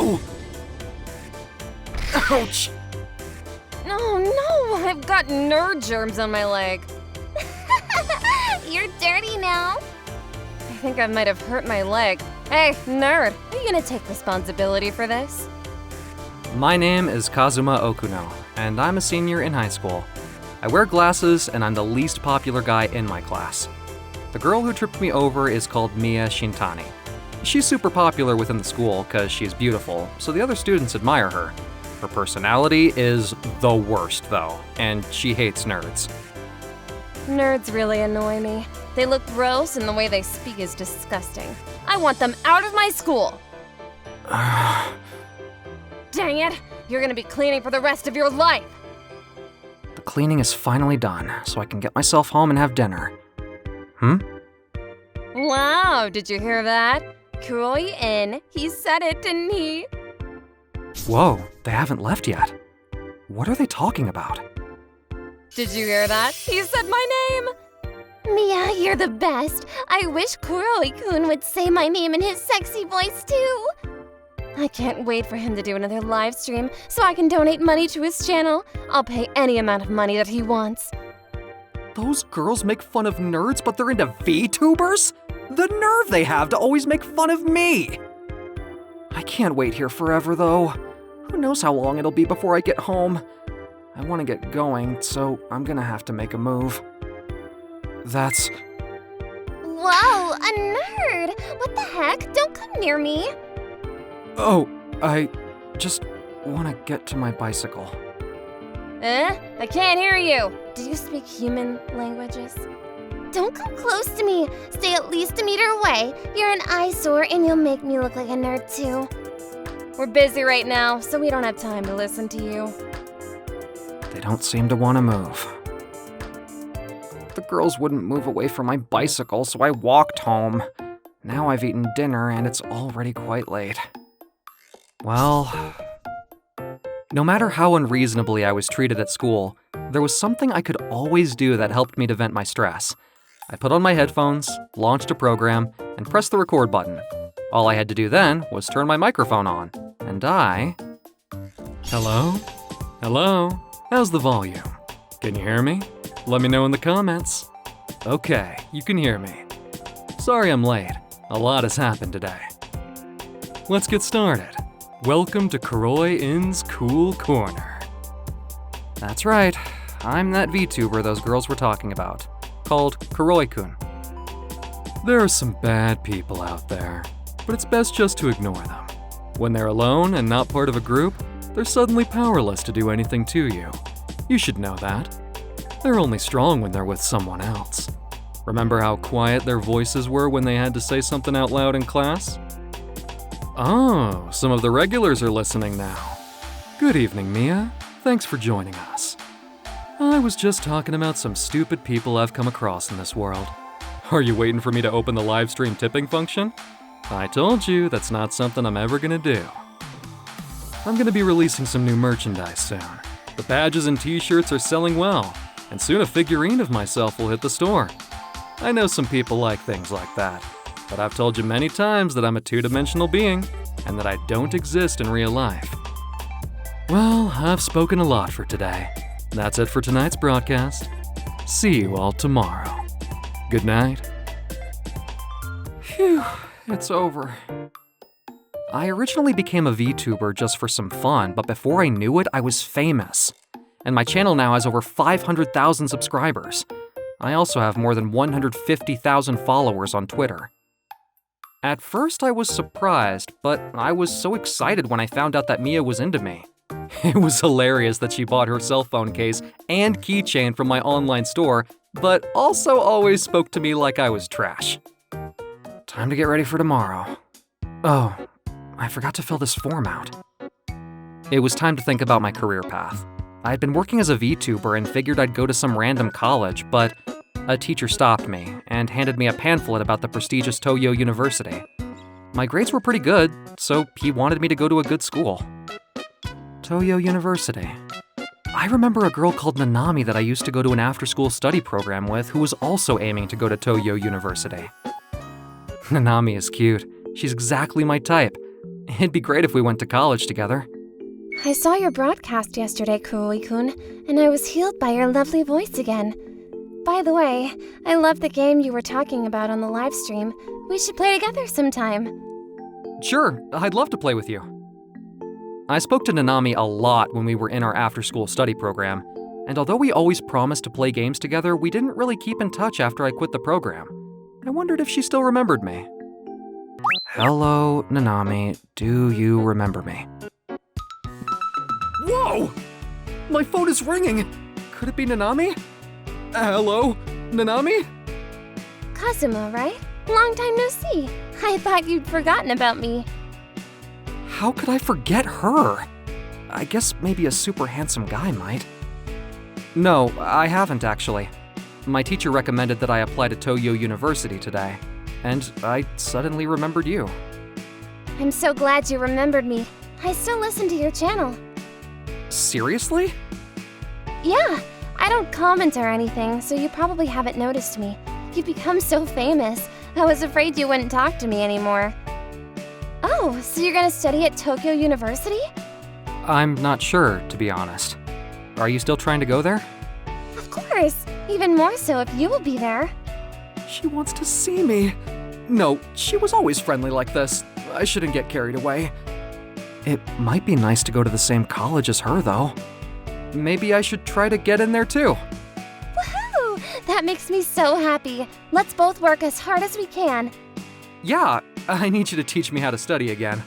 Ow! Ouch! Oh no, I've got nerd germs on my leg. You're dirty now. I think I might have hurt my leg. Hey, nerd, are you gonna take responsibility for this? My name is Kazuma Okuno, and I'm a senior in high school. I wear glasses, and I'm the least popular guy in my class. The girl who tripped me over is called Mia Shintani. She's super popular within the school because she's beautiful, so the other students admire her. Her personality is the worst, though, and she hates nerds. Nerds really annoy me. They look gross and the way they speak is disgusting. I want them out of my school! Dang it! You're gonna be cleaning for the rest of your life! The cleaning is finally done, so I can get myself home and have dinner. Wow, did you hear that? Kuroi in. He said it, didn't he? Whoa, they haven't left yet. What are they talking about? Did you hear that? He said my name! Mia, you're the best. I wish Kuroi-kun would say my name in his sexy voice too. I can't wait for him to do another live stream so I can donate money to his channel. I'll pay any amount of money that he wants. Those girls make fun of nerds, but they're into VTubers? The nerve they have to always make fun of me! I can't wait here forever, though. Who knows how long it'll be before I get home? I want to get going, so I'm gonna have to make a move. That's... Whoa, a nerd! What the heck? Don't come near me. Oh, I just want to get to my bicycle. I can't hear you. Do you speak human languages? Don't come close to me. Stay at least a meter away. You're an eyesore and you'll make me look like a nerd too. We're busy right now, so we don't have time to listen to you. They don't seem to want to move. The girls wouldn't move away from my bicycle, so I walked home. Now I've eaten dinner and it's already quite late. Well, no matter how unreasonably I was treated at school, there was something I could always do that helped me to vent my stress. I put on my headphones, launched a program, and pressed the record button. All I had to do then was turn my microphone on, and Hello? Hello? How's the volume? Can you hear me? Let me know in the comments. Okay, you can hear me. Sorry I'm late. A lot has happened today. Let's get started. Welcome to Kuroi In's Cool Corner. That's right, I'm that VTuber those girls were talking about, called Kuroi-kun. There are some bad people out there, but it's best just to ignore them. When they're alone and not part of a group, they're suddenly powerless to do anything to you. You should know that. They're only strong when they're with someone else. Remember how quiet their voices were when they had to say something out loud in class? Oh, some of the regulars are listening now. Good evening, Mia. Thanks for joining us. I was just talking about some stupid people I've come across in this world. Are you waiting for me to open the live stream tipping function? I told you that's not something I'm ever gonna do. I'm gonna be releasing some new merchandise soon. The badges and t-shirts are selling well, and soon a figurine of myself will hit the store. I know some people like things like that, but I've told you many times that I'm a two-dimensional being, and that I don't exist in real life. Well, I've spoken a lot for today. That's it for tonight's broadcast. See you all tomorrow. Good night. Phew, it's over. I originally became a VTuber just for some fun, but before I knew it, I was famous. And my channel now has over 500,000 subscribers. I also have more than 150,000 followers on Twitter. At first I was surprised, but I was so excited when I found out that Mia was into me. It was hilarious that she bought her cell phone case and keychain from my online store, but also always spoke to me like I was trash. Time to get ready for tomorrow. Oh, I forgot to fill this form out. It was time to think about my career path. I had been working as a VTuber and figured I'd go to some random college, but a teacher stopped me and handed me a pamphlet about the prestigious Toyo University. My grades were pretty good, so he wanted me to go to a good school. Toyo University. I remember a girl called Nanami that I used to go to an after-school study program with who was also aiming to go to Toyo University. Nanami is cute. She's exactly my type. It'd be great if we went to college together. I saw your broadcast yesterday, Kuroi-kun, and I was healed by your lovely voice again. By the way, I love the game you were talking about on the live stream. We should play together sometime. Sure, I'd love to play with you. I spoke to Nanami a lot when we were in our after-school study program, and although we always promised to play games together, we didn't really keep in touch after I quit the program. I wondered if she still remembered me. Hello, Nanami. Do you remember me? Whoa! My phone is ringing! Could it be Nanami? Hello, Nanami? Kazuma, right? Long time no see. I thought you'd forgotten about me. How could I forget her? I guess maybe a super handsome guy might. No, I haven't actually. My teacher recommended that I apply to Toyo University today, and I suddenly remembered you. I'm so glad you remembered me. I still listen to your channel. Seriously? Yeah, I don't comment or anything, so you probably haven't noticed me. You've become so famous, I was afraid you wouldn't talk to me anymore. Oh, so you're gonna study at Tokyo University? I'm not sure, to be honest. Are you still trying to go there? Of course, even more so if you will be there. She wants to see me. No, she was always friendly like this. I shouldn't get carried away. It might be nice to go to the same college as her, though. Maybe I should try to get in there too. Woohoo! That makes me so happy. Let's both work as hard as we can. Yeah, I need you to teach me how to study again.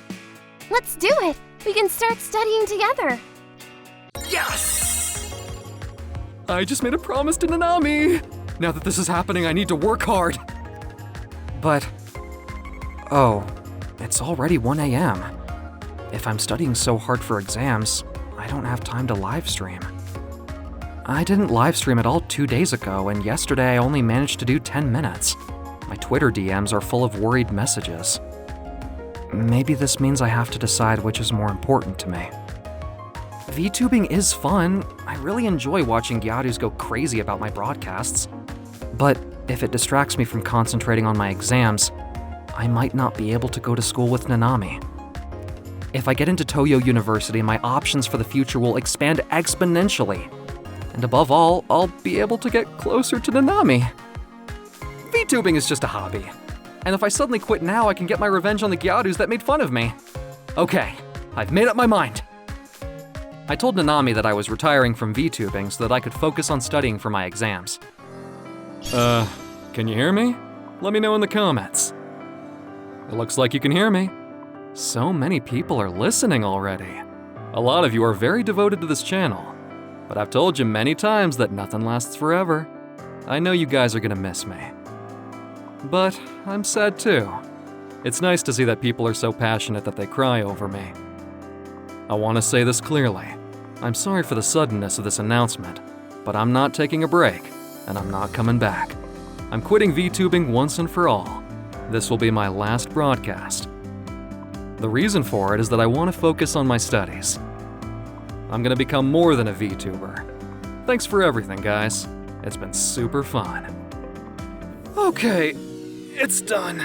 Let's do it! We can start studying together. Yes! I just made a promise to Nanami! Now that this is happening, I need to work hard. But... oh, it's already 1 a.m. If I'm studying so hard for exams, I don't have time to live stream. I didn't live stream at all 2 days ago, and yesterday I only managed to do 10 minutes. My Twitter DMs are full of worried messages. Maybe this means I have to decide which is more important to me. VTubing is fun. I really enjoy watching Gyarus go crazy about my broadcasts. But if it distracts me from concentrating on my exams, I might not be able to go to school with Nanami. If I get into Toyo University, my options for the future will expand exponentially. And above all, I'll be able to get closer to Nanami. VTubing is just a hobby. And if I suddenly quit now, I can get my revenge on the Gyarus that made fun of me. Okay, I've made up my mind. I told Nanami that I was retiring from VTubing so that I could focus on studying for my exams. Can you hear me? Let me know in the comments. It looks like you can hear me. So many people are listening already. A lot of you are very devoted to this channel. But I've told you many times that nothing lasts forever. I know you guys are gonna miss me. But I'm sad too. It's nice to see that people are so passionate that they cry over me. I want to say this clearly. I'm sorry for the suddenness of this announcement, but I'm not taking a break, and I'm not coming back. I'm quitting VTubing once and for all. This will be my last broadcast. The reason for it is that I want to focus on my studies. I'm gonna become more than a VTuber. Thanks for everything, guys. It's been super fun. Okay, it's done.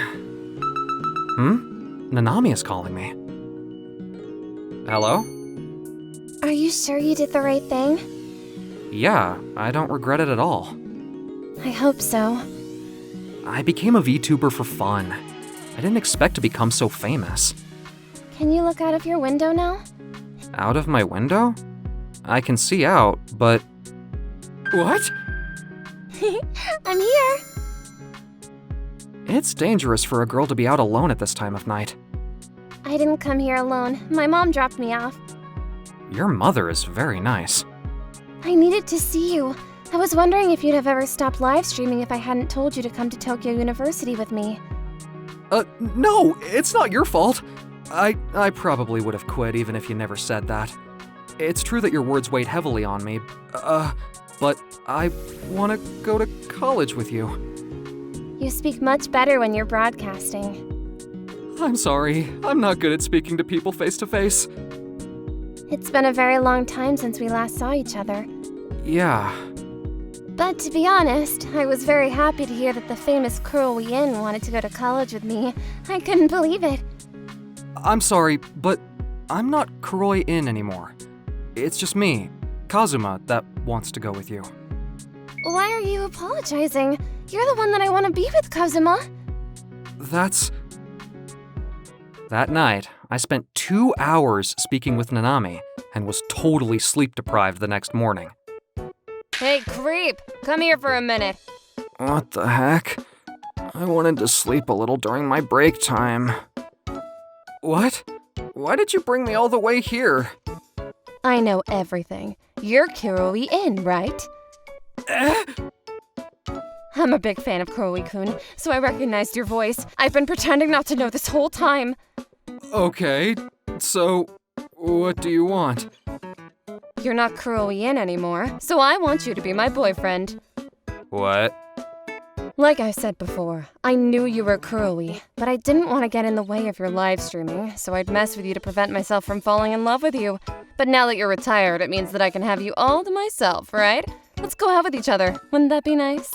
Nanami is calling me. Hello? Are you sure you did the right thing? Yeah, I don't regret it at all. I hope so. I became a VTuber for fun. I didn't expect to become so famous. Can you look out of your window now? Out of my window? I can see out, but... What? I'm here. It's dangerous for a girl to be out alone at this time of night. I didn't come here alone. My mom dropped me off. Your mother is very nice. I needed to see you. I was wondering if you'd have ever stopped live streaming if I hadn't told you to come to Tokyo University with me. No, it's not your fault. I probably would have quit even if you never said that. It's true that your words weighed heavily on me, but I want to go to college with you. You speak much better when you're broadcasting. I'm sorry. I'm not good at speaking to people face to face. It's been a very long time since we last saw each other. Yeah. But to be honest, I was very happy to hear that the famous Kuroi wanted to go to college with me. I couldn't believe it. I'm sorry, but I'm not Kuroi-in anymore. It's just me, Kazuma, that wants to go with you. Why are you apologizing? You're the one that I want to be with, Kazuma. That night, I spent 2 hours speaking with Nanami and was totally sleep-deprived the next morning. Hey, creep! Come here for a minute. What the heck? I wanted to sleep a little during my break time. What? Why did you bring me all the way here? I know everything. You're Kuroi-in, right? I'm a big fan of Kuroi-kun, so I recognized your voice. I've been pretending not to know this whole time. Okay, so what do you want? You're not Kuroi-in anymore, so I want you to be my boyfriend. What? Like I said before, I knew you were Kuroi, but I didn't want to get in the way of your live streaming, so I'd mess with you to prevent myself from falling in love with you. But now that you're retired, it means that I can have you all to myself, right? Let's go out with each other. Wouldn't that be nice?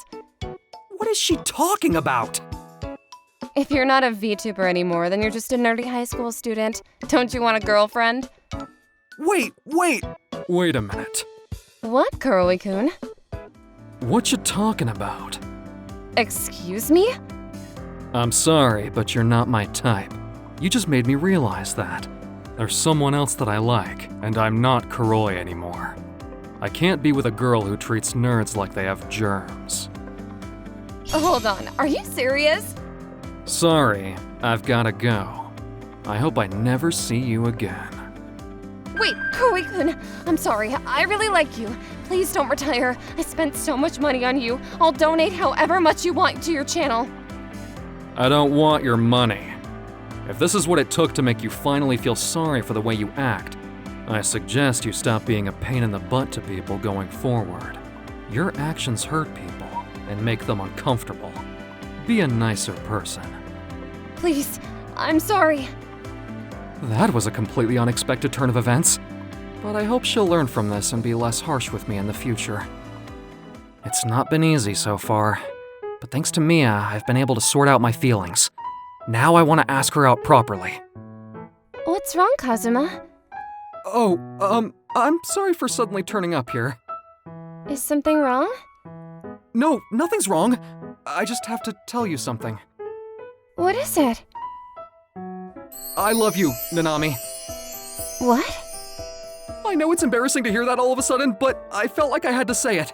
What is she talking about? If you're not a Vtuber anymore, then you're just a nerdy high school student. Don't you want a girlfriend? Wait a minute. What, Kuroi-kun? What you talking about? Excuse me? I'm sorry, but you're not my type. You just made me realize that. There's someone else that I like, and I'm not Kuroi anymore. I can't be with a girl who treats nerds like they have germs. Hold on, are you serious? Sorry, I've gotta go. I hope I never see you again. Wait, Kuroi-kun, I'm sorry, I really like you. Please don't retire. I spent so much money on you. I'll donate however much you want to your channel. I don't want your money. If this is what it took to make you finally feel sorry for the way you act, I suggest you stop being a pain in the butt to people going forward. Your actions hurt people and make them uncomfortable. Be a nicer person. Please, I'm sorry. That was a completely unexpected turn of events, but I hope she'll learn from this and be less harsh with me in the future. It's not been easy so far, but thanks to Mia, I've been able to sort out my feelings. Now I want to ask her out properly. What's wrong, Kazuma? I'm sorry for suddenly turning up here. Is something wrong? No, nothing's wrong. I just have to tell you something. What is it? I love you, Nanami. What? I know it's embarrassing to hear that all of a sudden, but I felt like I had to say it.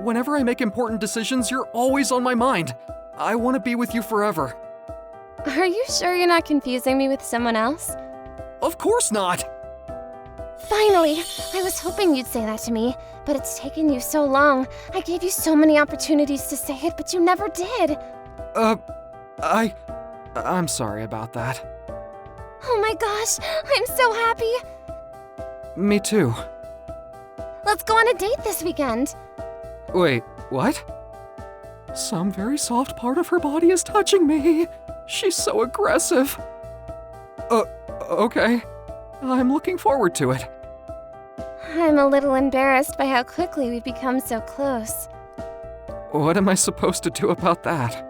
Whenever I make important decisions, you're always on my mind. I want to be with you forever. Are you sure you're not confusing me with someone else? Of course not! Finally! I was hoping you'd say that to me, but it's taken you so long. I gave you so many opportunities to say it, but you never did. I'm sorry about that. Oh my gosh, I'm so happy! Me too. Let's go on a date this weekend. Wait, what? Some very soft part of her body is touching me. She's so aggressive. Okay. I'm looking forward to it. I'm a little embarrassed by how quickly we've become so close. What am I supposed to do about that?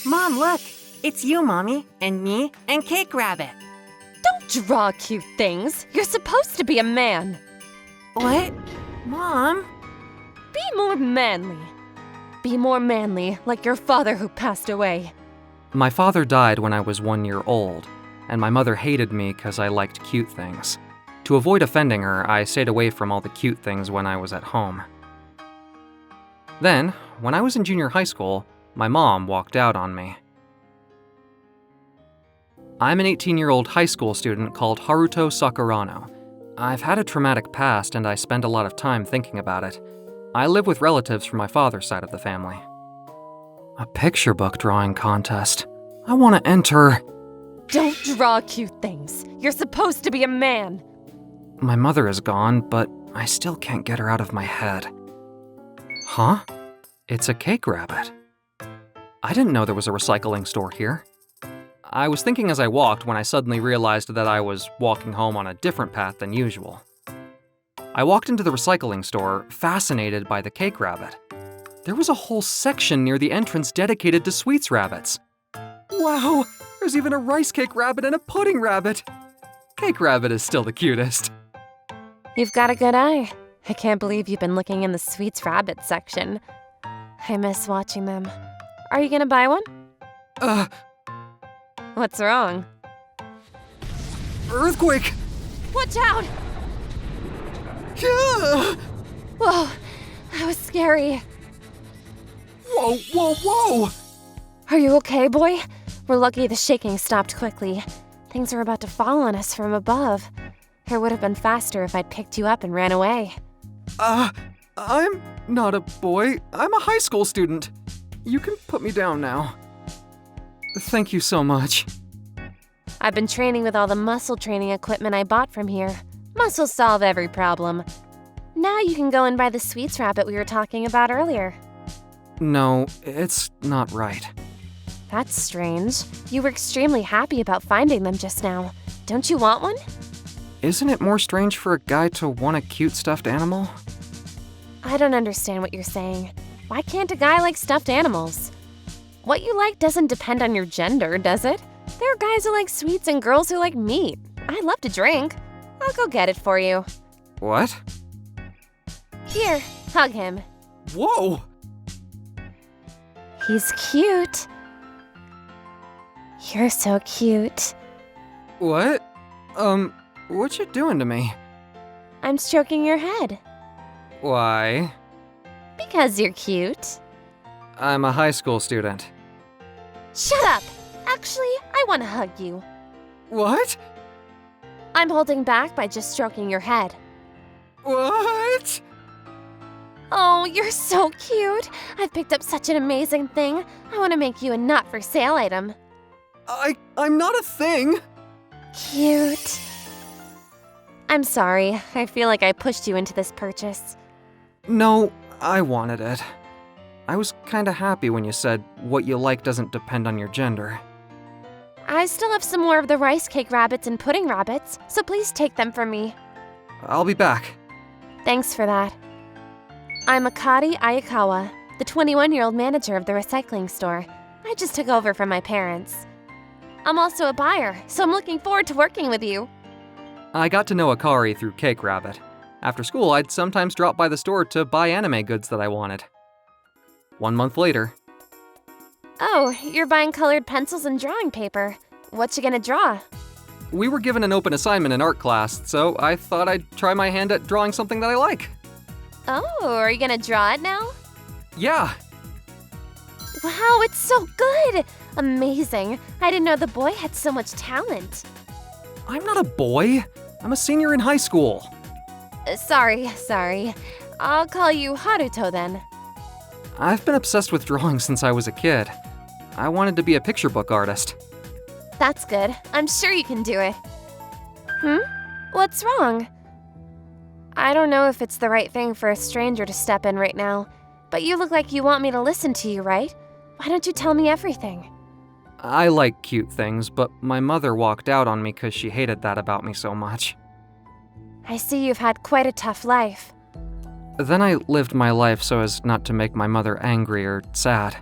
Mom, look! It's you, Mommy, and me, and Cake Rabbit. Don't draw cute things. You're supposed to be a man. What? Mom? Be more manly. Be more manly, like your father who passed away. My father died when I was 1 year old, and my mother hated me because I liked cute things. To avoid offending her, I stayed away from all the cute things when I was at home. Then, when I was in junior high school, my mom walked out on me. I'm an 18-year-old high school student called Haruto Sakurano. I've had a traumatic past and I spend a lot of time thinking about it. I live with relatives from my father's side of the family. A picture book drawing contest. I want to enter. Don't draw cute things. You're supposed to be a man. My mother is gone, but I still can't get her out of my head. Huh? It's a cake rabbit. I didn't know there was a recycling store here. I was thinking as I walked when I suddenly realized that I was walking home on a different path than usual. I walked into the recycling store, fascinated by the cake rabbit. There was a whole section near the entrance dedicated to sweets rabbits. Wow, There's even a rice cake rabbit and a pudding rabbit. Cake rabbit is still the cutest. You've got a good eye. I can't believe you've been looking in the sweets rabbit section. I miss watching them. Are you gonna buy one? What's wrong? Earthquake! Watch out! Yeah! Whoa, that was scary. Whoa, whoa, whoa! Are you okay, boy? We're lucky the shaking stopped quickly. Things were about to fall on us from above. It would have been faster if I'd picked you up and ran away. I'm not a boy. I'm a high school student. You can put me down now. Thank you so much. I've been training with all the muscle training equipment I bought from here. Muscles solve every problem. Now you can go and buy the sweets rabbit we were talking about earlier. No, it's not right. That's strange. You were extremely happy about finding them just now. Don't you want one? Isn't it more strange for a guy to want a cute stuffed animal? I don't understand what you're saying. Why can't a guy like stuffed animals? What you like doesn't depend on your gender, does it? There are guys who like sweets and girls who like meat. I love to drink. I'll go get it for you. What? Here, hug him. Whoa! He's cute. You're so cute. What? What you doing to me? I'm stroking your head. Why? Because you're cute. I'm a high school student. Shut up! Actually, I want to hug you. What? I'm holding back by just stroking your head. What? Oh, you're so cute. I've picked up such an amazing thing. I want to make you a not for sale item. I'm not a thing. Cute. I'm sorry. I feel like I pushed you into this purchase. No, I wanted it. I was kinda happy when you said what you like doesn't depend on your gender. I still have some more of the rice cake rabbits and pudding rabbits, so please take them from me. I'll be back. Thanks for that. I'm Akari Ayakawa, the 21-year-old manager of the recycling store. I just took over from my parents. I'm also a buyer, so I'm looking forward to working with you. I got to know Akari through Cake Rabbit. After school, I'd sometimes drop by the store to buy anime goods that I wanted. 1 month later. Oh, you're buying colored pencils and drawing paper. What you gonna draw? We were given an open assignment in art class, so I thought I'd try my hand at drawing something that I like. Oh, are you gonna draw it now? Yeah. Wow, it's so good! Amazing. I didn't know the boy had so much talent. I'm not a boy. I'm a senior in high school. Sorry. I'll call you Haruto then. I've been obsessed with drawing since I was a kid. I wanted to be a picture book artist. That's good. I'm sure you can do it. What's wrong? I don't know if it's the right thing for a stranger to step in right now, but you look like you want me to listen to you, right? Why don't you tell me everything? I like cute things, but my mother walked out on me because she hated that about me so much. I see you've had quite a tough life. Then I lived my life so as not to make my mother angry or sad.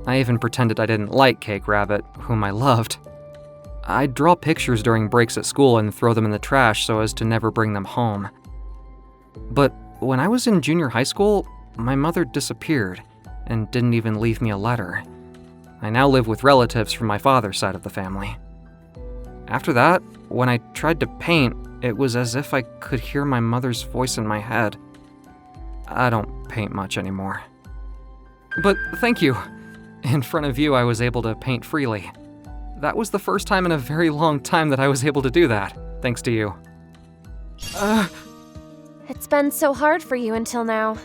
I even pretended I didn't like Cake Rabbit, whom I loved. I'd draw pictures during breaks at school and throw them in the trash so as to never bring them home. But when I was in junior high school, my mother disappeared and didn't even leave me a letter. I now live with relatives from my father's side of the family. After that, when I tried to paint, it was as if I could hear my mother's voice in my head. I don't paint much anymore. But thank you. In front of you, I was able to paint freely. That was the first time in a very long time that I was able to do that, thanks to you. It's been so hard for you until now.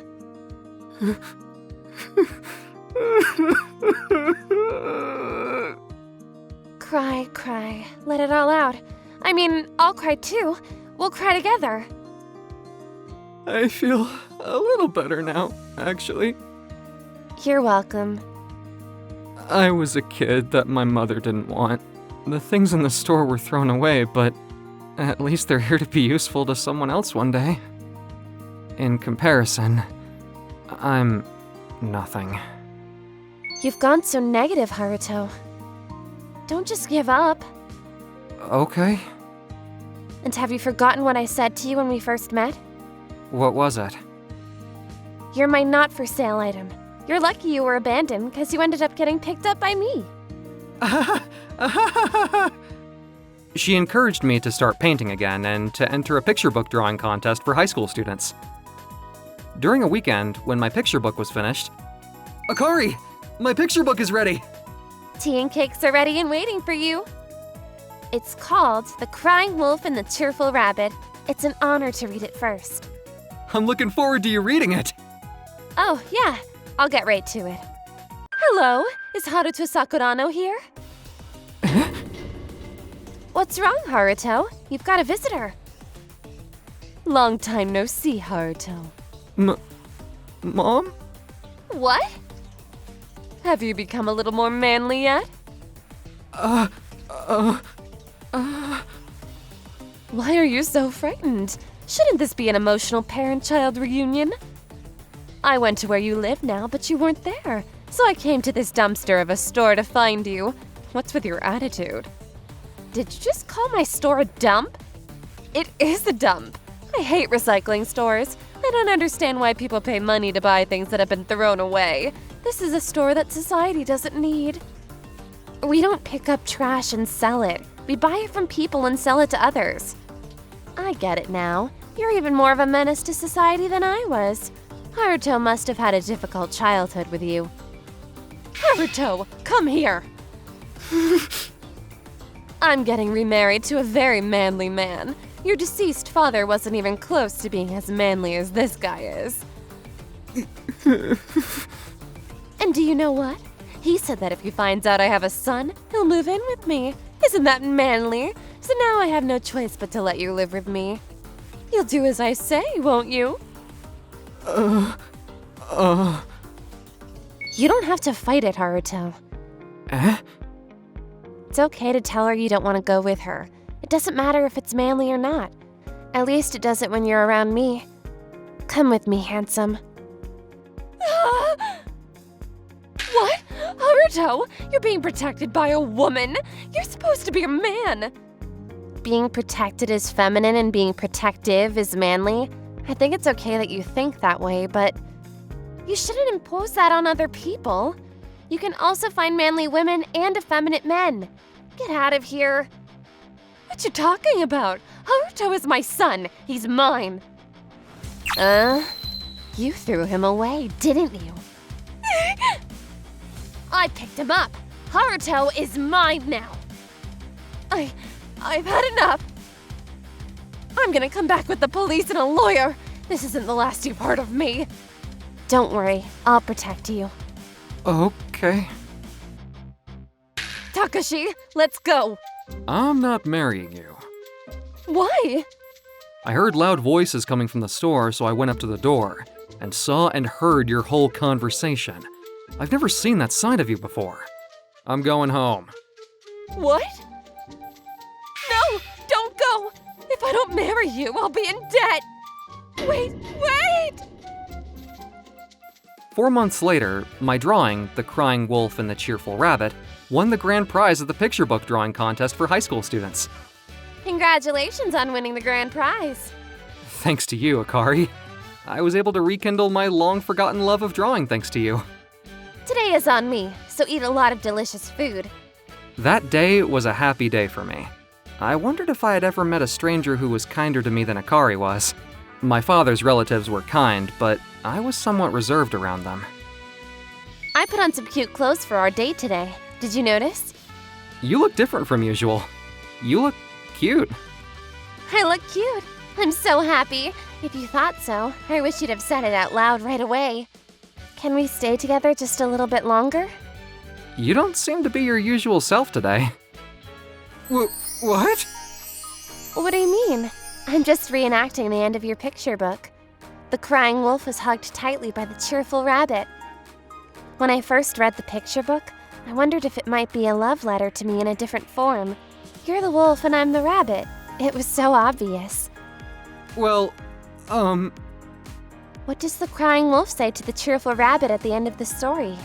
Cry. Let it all out. I mean, I'll cry too. We'll cry together. I feel a little better now, actually. You're welcome. I was a kid that my mother didn't want. The things in the store were thrown away, but at least they're here to be useful to someone else one day. In comparison, I'm nothing. You've gone so negative, Haruto. Don't just give up. Okay. And have you forgotten what I said to you when we first met? What was it? You're my not-for-sale item. You're lucky you were abandoned because you ended up getting picked up by me. She encouraged me to start painting again and to enter a picture book drawing contest for high school students. During a weekend, when my picture book was finished, Akari! My picture book is ready! Tea and cakes are ready and waiting for you. It's called The Crying Wolf and the Cheerful Rabbit. It's an honor to read it first. I'm looking forward to you reading it! Oh, yeah. I'll get right to it. Hello, is Haruto Sakurano here? What's wrong, Haruto? You've got a visitor. Long time no see, Haruto. Mom? What? Have you become a little more manly yet? Why are you so frightened? Shouldn't this be an emotional parent-child reunion? I went to where you live now, but you weren't there. So I came to this dumpster of a store to find you. What's with your attitude? Did you just call my store a dump? It is a dump. I hate recycling stores. I don't understand why people pay money to buy things that have been thrown away. This is a store that society doesn't need. We don't pick up trash and sell it. We buy it from people and sell it to others. I get it now. You're even more of a menace to society than I was. Haruto must have had a difficult childhood with you. Haruto, come here! I'm getting remarried to a very manly man. Your deceased father wasn't even close to being as manly as this guy is. And do you know what? He said that if he finds out I have a son, he'll move in with me. Isn't that manly? So now I have no choice but to let you live with me. You'll do as I say, won't you? You don't have to fight it, Haruto. It's okay to tell her you don't want to go with her. It doesn't matter if it's manly or not. At least it doesn't when you're around me. Come with me, handsome. What? Haruto, you're being protected by a woman. You're supposed to be a man. Being protected is feminine and being protective is manly. I think it's okay that you think that way, but you shouldn't impose that on other people. You can also find manly women and effeminate men. Get out of here. What you talking about? Haruto is my son. He's mine. You threw him away, didn't you? I picked him up. Haruto is mine now. I've had enough. I'm gonna come back with the police and a lawyer. This isn't the last you've heard of me. Don't worry, I'll protect you. Okay. Takashi, let's go. I'm not marrying you. Why? I heard loud voices coming from the store, so I went up to the door and saw and heard your whole conversation. I've never seen that side of you before. I'm going home. What? No, don't go. If I don't marry you, I'll be in debt. Wait! 4 months later, my drawing, The Crying Wolf and the Cheerful Rabbit, won the grand prize at the picture book drawing contest for high school students. Congratulations on winning the grand prize. Thanks to you, Akari. I was able to rekindle my long-forgotten love of drawing thanks to you. Today is on me, so eat a lot of delicious food. That day was a happy day for me. I wondered if I had ever met a stranger who was kinder to me than Akari was. My father's relatives were kind, but I was somewhat reserved around them. I put on some cute clothes for our date today. Did you notice? You look different from usual. You look cute. I look cute. I'm so happy. If you thought so, I wish you'd have said it out loud right away. Can we stay together just a little bit longer? You don't seem to be your usual self today. What? What do you mean? I'm just reenacting the end of your picture book. The crying wolf was hugged tightly by the cheerful rabbit. When I first read the picture book, I wondered if it might be a love letter to me in a different form. You're the wolf and I'm the rabbit. It was so obvious. Well, What does the crying wolf say to the cheerful rabbit at the end of the story?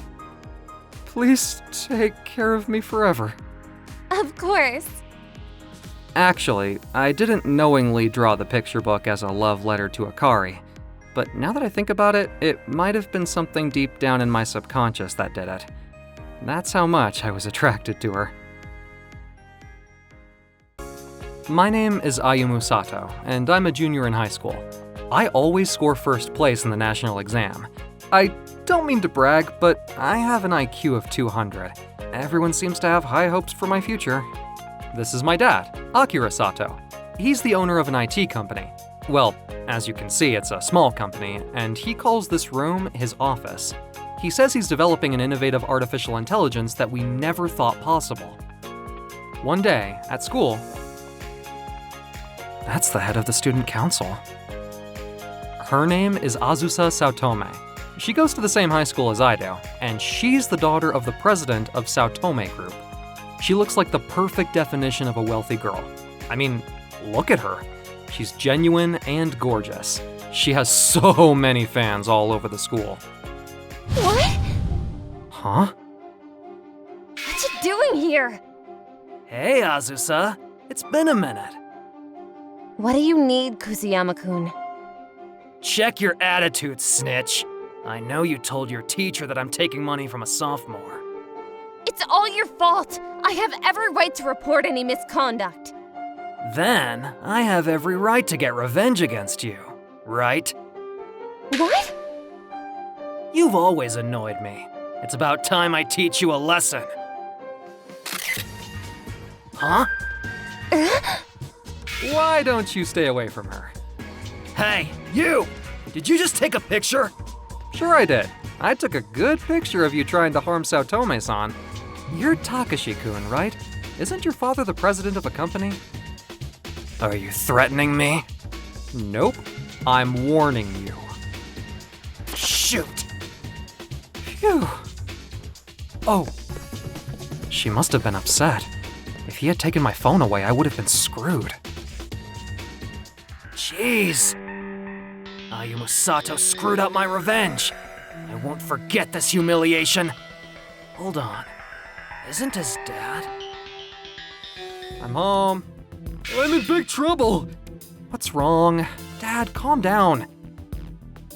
please take care of me forever. Of course. Actually, I didn't knowingly draw the picture book as a love letter to Akari, but now that I think about it, it might have been something deep down in my subconscious that did it. That's how much I was attracted to her. My name is Ayumu Sato, and I'm a junior in high school. I always score first place in the national exam. I don't mean to brag, but I have an IQ of 200. Everyone seems to have high hopes for my future. This is my dad, Akira Sato. He's the owner of an IT company. Well, as you can see, it's a small company, and he calls this room his office. He says he's developing an innovative artificial intelligence that we never thought possible. One day, at school, that's the head of the student council. Her name is Azusa Saotome. She goes to the same high school as I do, and she's the daughter of the president of Saotome Group. She looks like the perfect definition of a wealthy girl. I mean, look at her. She's genuine and gorgeous. She has so many fans all over the school. What? Huh? What you doing here? Hey, Azusa. It's been a minute. What do you need, Kusuyama-kun? Check your attitude, snitch. I know you told your teacher that I'm taking money from a sophomore. It's all your fault. I have every right to report any misconduct. Then, I have every right to get revenge against you, right? What? You've always annoyed me. It's about time I teach you a lesson. Huh? Why don't you stay away from her? Hey, you! Did you just take a picture? Sure I did. I took a good picture of you trying to harm Saotome-san. You're Takashi-kun, right? Isn't your father the president of a company? Are you threatening me? Nope. I'm warning you. Shoot! Phew. Oh. She must have been upset. If he had taken my phone away, I would have been screwed. Jeez. Ayumu Sato screwed up my revenge. I won't forget this humiliation. Hold on. Isn't his dad? I'm home. I'm in big trouble. What's wrong? Dad, calm down.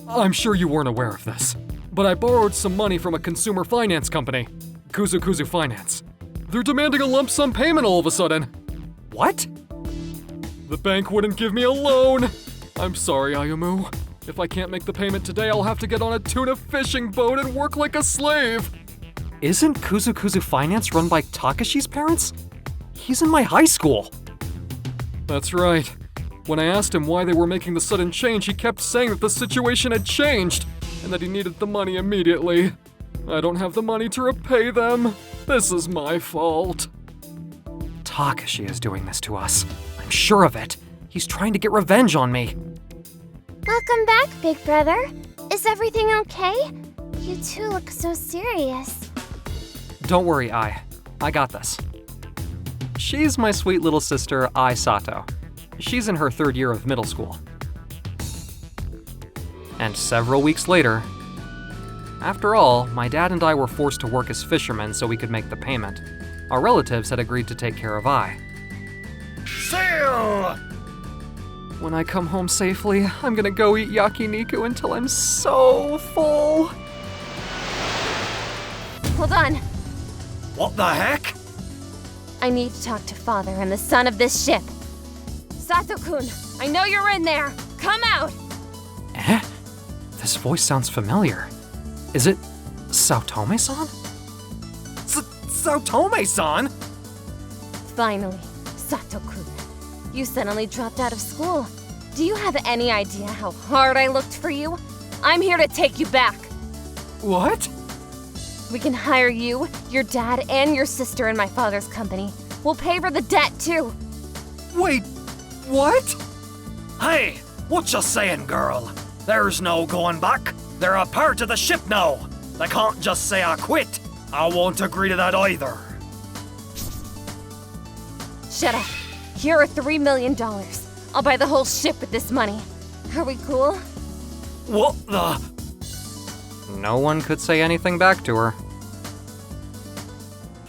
I'm sure you weren't aware of this, but I borrowed some money from a consumer finance company, Kuzu Finance. They're demanding a lump sum payment all of a sudden. What? The bank wouldn't give me a loan. I'm sorry, Ayumu. If I can't make the payment today, I'll have to get on a tuna fishing boat and work like a slave. Isn't Kuzu Finance run by Takashi's parents? He's in my high school. That's right. When I asked him why they were making the sudden change, he kept saying that the situation had changed and that he needed the money immediately. I don't have the money to repay them. This is my fault. Takashi is doing this to us. I'm sure of it. He's trying to get revenge on me. Welcome back, big brother. Is everything okay? You two look so serious. Don't worry, I got this. She's my sweet little sister, Ai Sato. She's in her 3rd year of middle school. And several weeks later, after all, my dad and I were forced to work as fishermen so we could make the payment. Our relatives had agreed to take care of Ai. Sail! When I come home safely, I'm gonna go eat yakiniku until I'm so full. Hold on. What the heck? I need to talk to Father and the son of this ship. Sato-kun, I know you're in there. Come out! Eh? This voice sounds familiar. Is it Saotome-san? Saotome-san? Finally, Sato-kun. You suddenly dropped out of school. Do you have any idea how hard I looked for you? I'm here to take you back. What? We can hire you, your dad, and your sister in my father's company. We'll pay for the debt, too. Wait, what? Hey, what you saying, girl? There's no going back. They're a part of the ship now. They can't just say I quit. I won't agree to that either. Shut up. Here are $3 million. I'll buy the whole ship with this money. Are we cool? What the? No one could say anything back to her.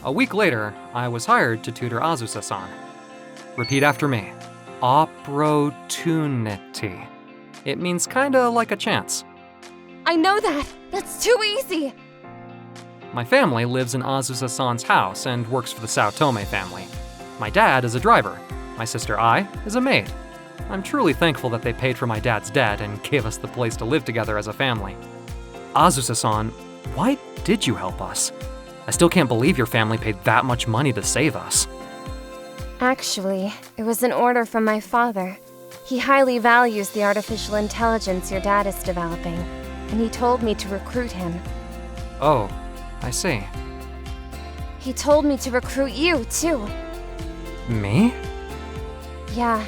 A week later, I was hired to tutor Azusa-san. Repeat after me. Opportunity. It means kinda like a chance. I know that! That's too easy! My family lives in Azusa-san's house and works for the Sao Tome family. My dad is a driver. My sister Ai is a maid. I'm truly thankful that they paid for my dad's debt and gave us the place to live together as a family. Azusa-san, why did you help us? I still can't believe your family paid that much money to save us. Actually, it was an order from my father. He highly values the artificial intelligence your dad is developing, and he told me to recruit him. Oh, I see. He told me to recruit you, too. Me? Yeah,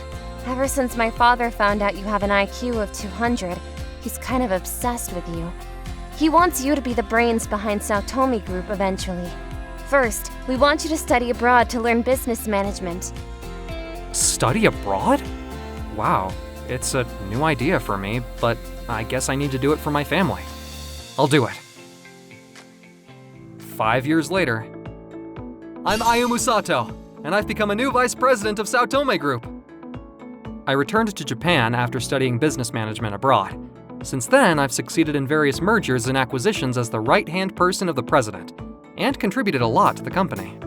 ever since my father found out you have an IQ of 200, he's kind of obsessed with you. He wants you to be the brains behind Sao Tome Group eventually. First, we want you to study abroad to learn business management. Study abroad? Wow, it's a new idea for me, but I guess I need to do it for my family. I'll do it. 5 years later, I'm Ayumu Sato, and I've become a new vice president of Sao Tome Group. I returned to Japan after studying business management abroad. Since then, I've succeeded in various mergers and acquisitions as the right-hand person of the president, and contributed a lot to the company.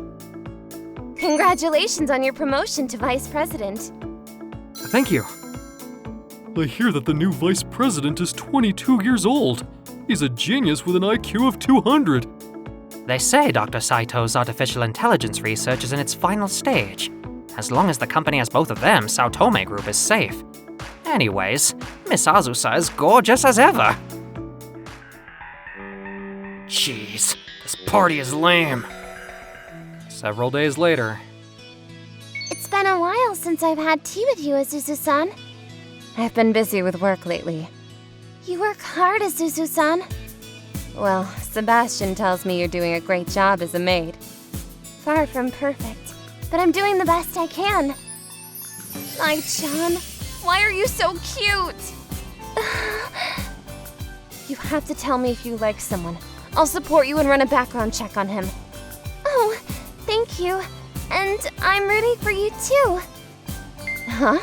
Congratulations on your promotion to vice president. Thank you. I hear that the new vice president is 22 years old. He's a genius with an IQ of 200. They say Dr. Saito's artificial intelligence research is in its final stage. As long as the company has both of them, Sao Tome Group is safe. Anyways, Miss Azusa is gorgeous as ever. Jeez, this party is lame. Several days later, It's been a while since I've had tea with you, Azusa-san. I've been busy with work lately. You work hard, Azusa-san. Well, Sebastian tells me you're doing a great job as a maid. Far from perfect, but I'm doing the best I can. Ai-chan, why are you so cute? You have to tell me if you like someone. I'll support you and run a background check on him. Oh, thank you. And I'm rooting for you too. Huh?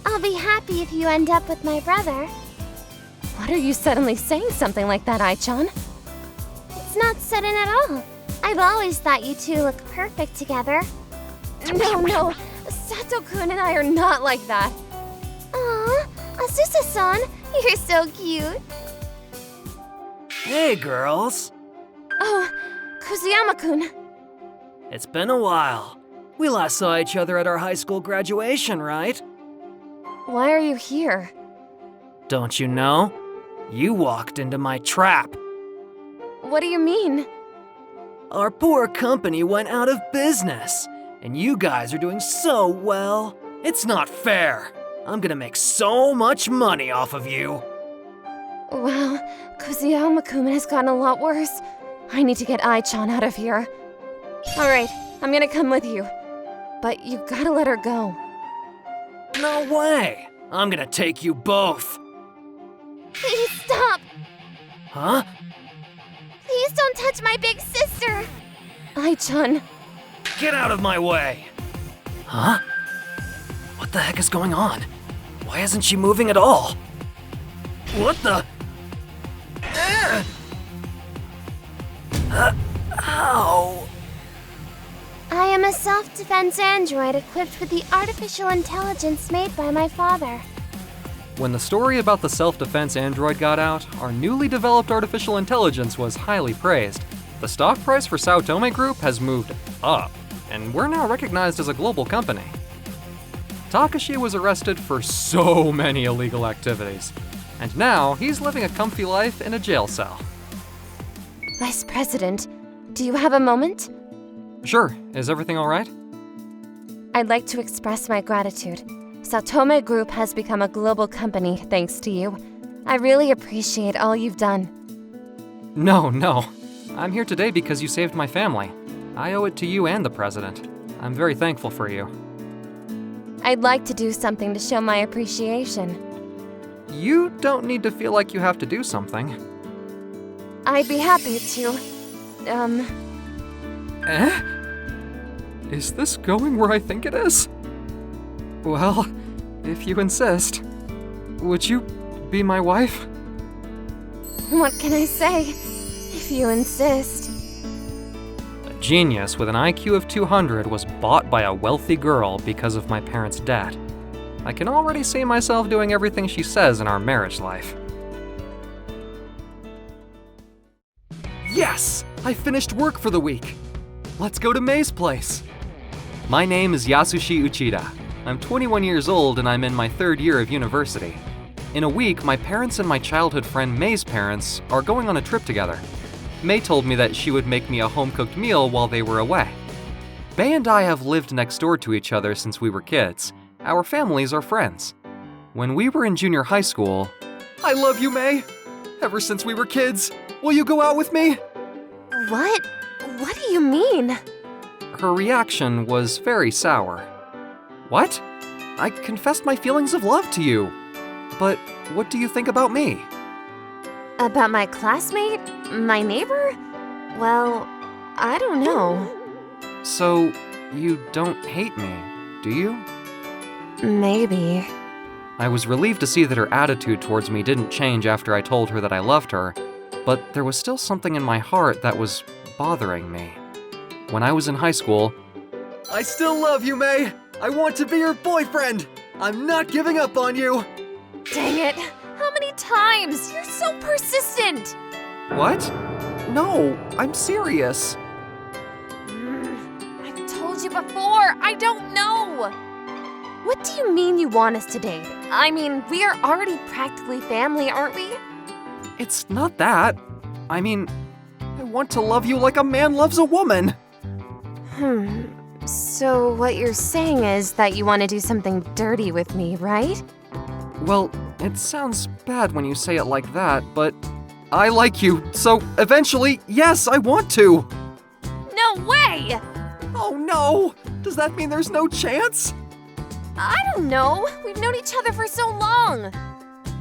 I'll be happy if you end up with my brother. What are you suddenly saying something like that, Ai-chan? It's not sudden at all. I've always thought you two look perfect together. No, Sato-kun and I are not like that. Aw, Azusa-san, you're so cute. Hey, girls. Oh, Kusuyama-kun. It's been a while. We last saw each other at our high school graduation, right? Why are you here? Don't you know? You walked into my trap. What do you mean? Our poor company went out of business, and you guys are doing so well. It's not fair. I'm gonna make so much money off of you. Wow, Kusuyama-kun has gotten a lot worse. I need to get Ai-chan out of here. Alright, I'm gonna come with you. But you gotta let her go. No way! I'm gonna take you both. Please stop. Huh? Please don't touch my big sister. Ai-chan. Get out of my way! Huh? What the heck is going on? Why isn't she moving at all? What the? Ow! I am a self-defense android equipped with the artificial intelligence made by my father. when the story about the self-defense android got out, our newly developed artificial intelligence was highly praised. The stock price for Sao Tome Group has moved up, and we're now recognized as a global company. Takashi was arrested for so many illegal activities, and now he's living a comfy life in a jail cell. Vice President, do you have a moment? Sure, is everything all right? I'd like to express my gratitude. Sao Tome Group has become a global company thanks to you. I really appreciate all you've done. No. I'm here today because you saved my family. I owe it to you and the president. I'm very thankful for you. I'd like to do something to show my appreciation. You don't need to feel like you have to do something. I'd be happy to, Eh? Is this going where I think it is? Well, if you insist. Would you be my wife? What can I say? If you insist. A genius with an IQ of 200 was bought by a wealthy girl because of my parents' debt. I can already see myself doing everything she says in our marriage life. Yes! I finished work for the week! Let's go to Mei's place! My name is Yasushi Uchida. I'm 21 years old and I'm in my 3rd year of university. In a week, my parents and my childhood friend Mei's parents are going on a trip together. Mei told me that she would make me a home-cooked meal while they were away. Mei and I have lived next door to each other since we were kids. Our families are friends. When we were in junior high school, I love you, Mei! Ever since we were kids, will you go out with me? What? What do you mean? Her reaction was very sour. What? I confessed my feelings of love to you. But what do you think about me? About my classmate? My neighbor? Well, I don't know. So, you don't hate me, do you? Maybe. I was relieved to see that her attitude towards me didn't change after I told her that I loved her, but there was still something in my heart that was bothering me. When I was in high school, I still love you, Mei! I want to be your boyfriend! I'm not giving up on you! Dang it! How many times? You're so persistent! What? No, I'm serious. I've told you before, I don't know! What do you mean you want us to date? I mean, we are already practically family, aren't we? It's not that. I mean, I want to love you like a man loves a woman. So what you're saying is that you want to do something dirty with me, right? Well, it sounds bad when you say it like that, but I like you, so eventually, yes, I want to. No way! Oh no! Does that mean there's no chance? I don't know. We've known each other for so long.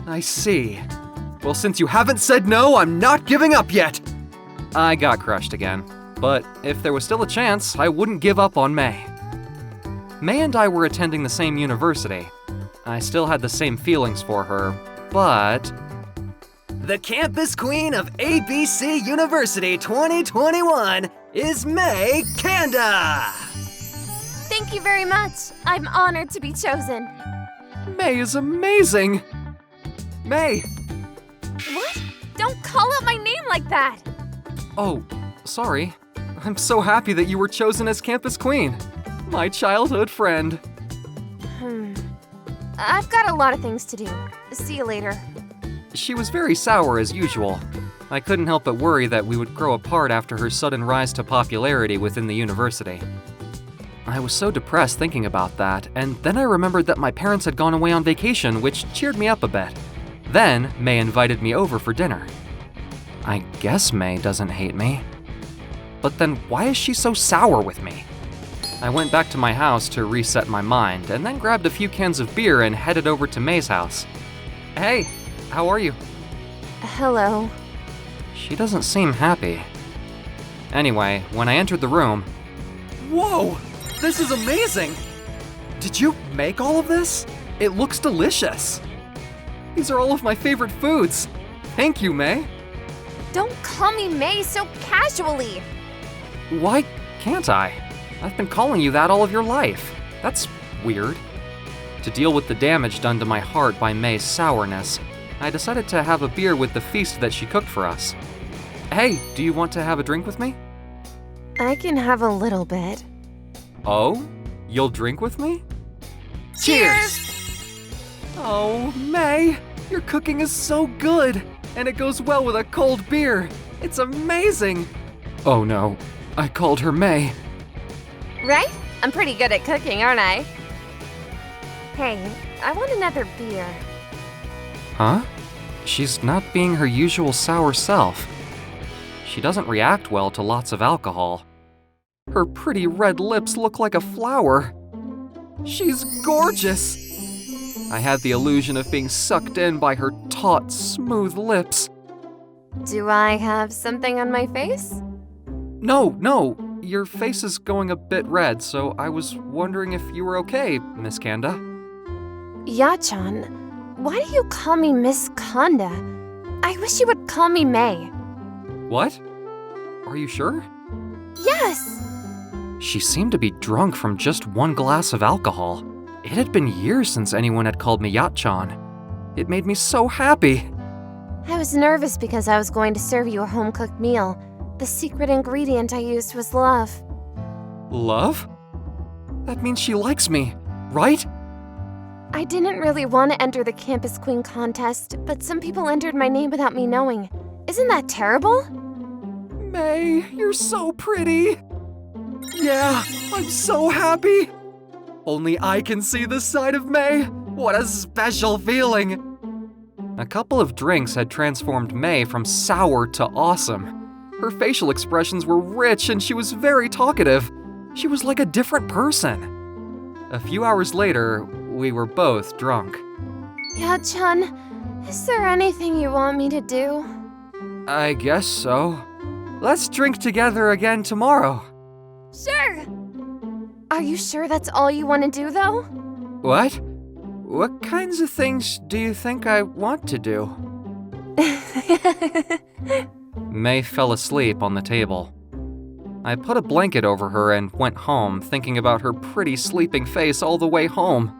I see. Well, since you haven't said no, I'm not giving up yet. I got crushed again, but if there was still a chance, I wouldn't give up on Mei. Mei and I were attending the same university. I still had the same feelings for her, but... The campus queen of ABC University 2021 is Mei Kanda! Thank you very much. I'm honored to be chosen. Mei is amazing! Mei! What? Don't call out my name like that! Oh, sorry. I'm so happy that you were chosen as campus queen. My childhood friend. I've got a lot of things to do. See you later. She was very sour as usual. I couldn't help but worry that we would grow apart after her sudden rise to popularity within the university. I was so depressed thinking about that, and then I remembered that my parents had gone away on vacation, which cheered me up a bit. Then, Mei invited me over for dinner. I guess Mei doesn't hate me. But then why is she so sour with me? I went back to my house to reset my mind, and then grabbed a few cans of beer and headed over to Mei's house. Hey, how are you? Hello. She doesn't seem happy. Anyway, when I entered the room... Whoa! This is amazing! Did you make all of this? It looks delicious. These are all of my favorite foods. Thank you, Mei. Don't call me Mei so casually. Why can't I? I've been calling you that all of your life. That's weird. To deal with the damage done to my heart by Mei's sourness, I decided to have a beer with the feast that she cooked for us. Hey, do you want to have a drink with me? I can have a little bit. Oh? You'll drink with me? Cheers! Oh, Mei, your cooking is so good, and it goes well with a cold beer. It's amazing. Oh no, I called her Mei. Right? I'm pretty good at cooking, aren't I? Hey, I want another beer. Huh? She's not being her usual sour self. She doesn't react well to lots of alcohol. Her pretty red lips look like a flower. She's gorgeous. I had the illusion of being sucked in by her taut, smooth lips. Do I have something on my face? No, your face is going a bit red, so I was wondering if you were okay, Miss Kanda. Ya-chan, why do you call me Miss Kanda? I wish you would call me May. What? Are you sure? Yes! She seemed to be drunk from just one glass of alcohol. It had been years since anyone had called me Ya-chan. It made me so happy. I was nervous because I was going to serve you a home-cooked meal. The secret ingredient I used was love. Love? That means she likes me, right? I didn't really want to enter the Campus Queen contest, but some people entered my name without me knowing. Isn't that terrible? May, you're so pretty. Yeah, I'm so happy. Only I can see this side of May. What a special feeling. A couple of drinks had transformed May from sour to awesome. Her facial expressions were rich and she was very talkative. She was like a different person. A few hours later, we were both drunk. Ya-chan, is there anything you want me to do? I guess so. Let's drink together again tomorrow. Sure! Are you sure that's all you want to do, though? What? What kinds of things do you think I want to do? May fell asleep on the table. I put a blanket over her and went home, thinking about her pretty sleeping face all the way home.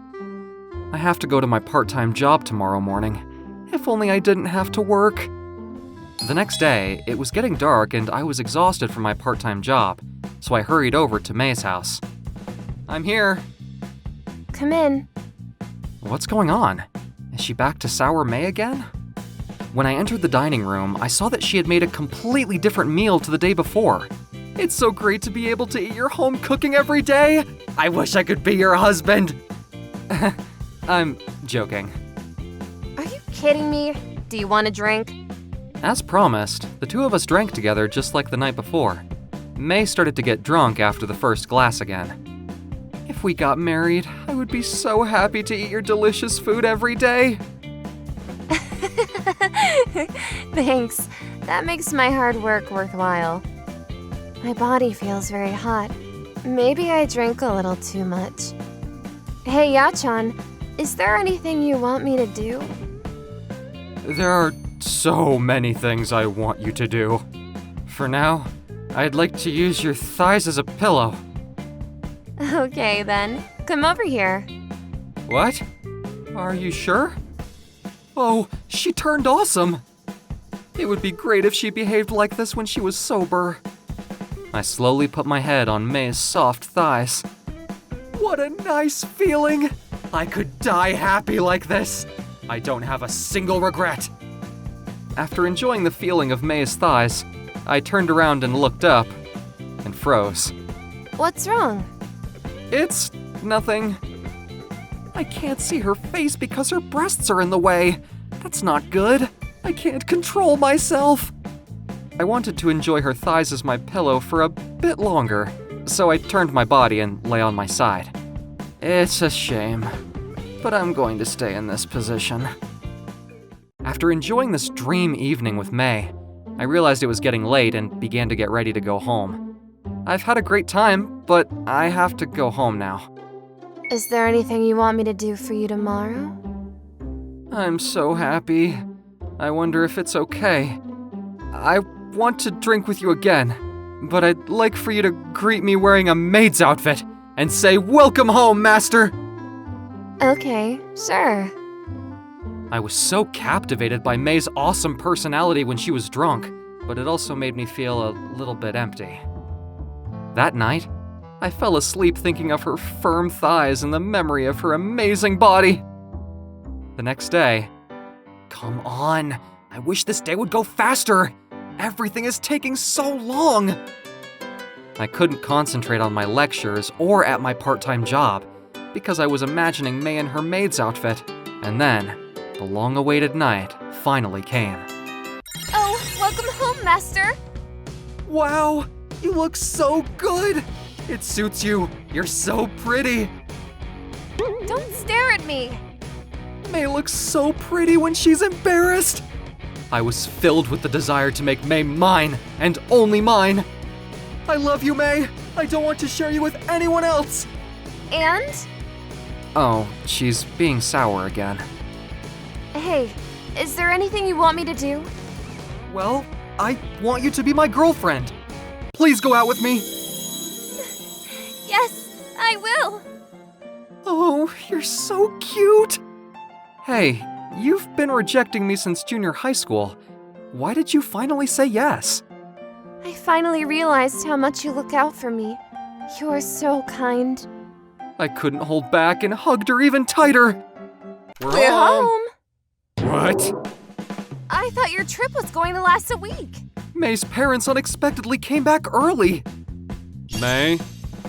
I have to go to my part-time job tomorrow morning. If only I didn't have to work. The next day, it was getting dark and I was exhausted from my part-time job, so I hurried over to May's house. I'm here. Come in. What's going on? Is she back to Sour May again? When I entered the dining room, I saw that she had made a completely different meal to the day before. It's so great to be able to eat your home cooking every day. I wish I could be your husband. I'm joking. Are you kidding me? Do you want a drink? As promised, the two of us drank together just like the night before. May started to get drunk after the first glass again. If we got married, I would be so happy to eat your delicious food every day. Thanks. That makes my hard work worthwhile. My body feels very hot. Maybe I drink a little too much. Hey, Ya-chan, is there anything you want me to do? There are so many things I want you to do. For now, I'd like to use your thighs as a pillow. Okay, then. Come over here. What? Are you sure? Oh, she turned awesome. It would be great if she behaved like this when she was sober. I slowly put my head on May's soft thighs. What a nice feeling! I could die happy like this. I don't have a single regret. After enjoying the feeling of May's thighs, I turned around and looked up and froze. What's wrong? It's nothing. I can't see her face because her breasts are in the way. That's not good. I can't control myself. I wanted to enjoy her thighs as my pillow for a bit longer, so I turned my body and lay on my side. It's a shame, but I'm going to stay in this position. After enjoying this dream evening with May, I realized it was getting late and began to get ready to go home. I've had a great time, but I have to go home now. Is there anything you want me to do for you tomorrow? I'm so happy. I wonder if it's okay. I want to drink with you again, but I'd like for you to greet me wearing a maid's outfit and say, "Welcome home, master!" Okay, sure. I was so captivated by May's awesome personality when she was drunk, but it also made me feel a little bit empty. That night, I fell asleep thinking of her firm thighs and the memory of her amazing body. The next day, come on, I wish this day would go faster. Everything is taking so long. I couldn't concentrate on my lectures or at my part-time job because I was imagining May in her maid's outfit, and then the long-awaited night finally came. Oh, welcome home, Master! Wow, you look so good! It suits you. You're so pretty. Don't stare at me! May looks so pretty when she's embarrassed. I was filled with the desire to make May mine and only mine. I love you, May! I don't want to share you with anyone else! And? Oh, she's being sour again. Hey, is there anything you want me to do? Well, I want you to be my girlfriend! Please go out with me! Yes, I will! Oh, you're so cute! Hey, you've been rejecting me since junior high school. Why did you finally say yes? I finally realized how much you look out for me. You are so kind. I couldn't hold back and hugged her even tighter. We're home! What? I thought your trip was going to last a week. May's parents unexpectedly came back early. May,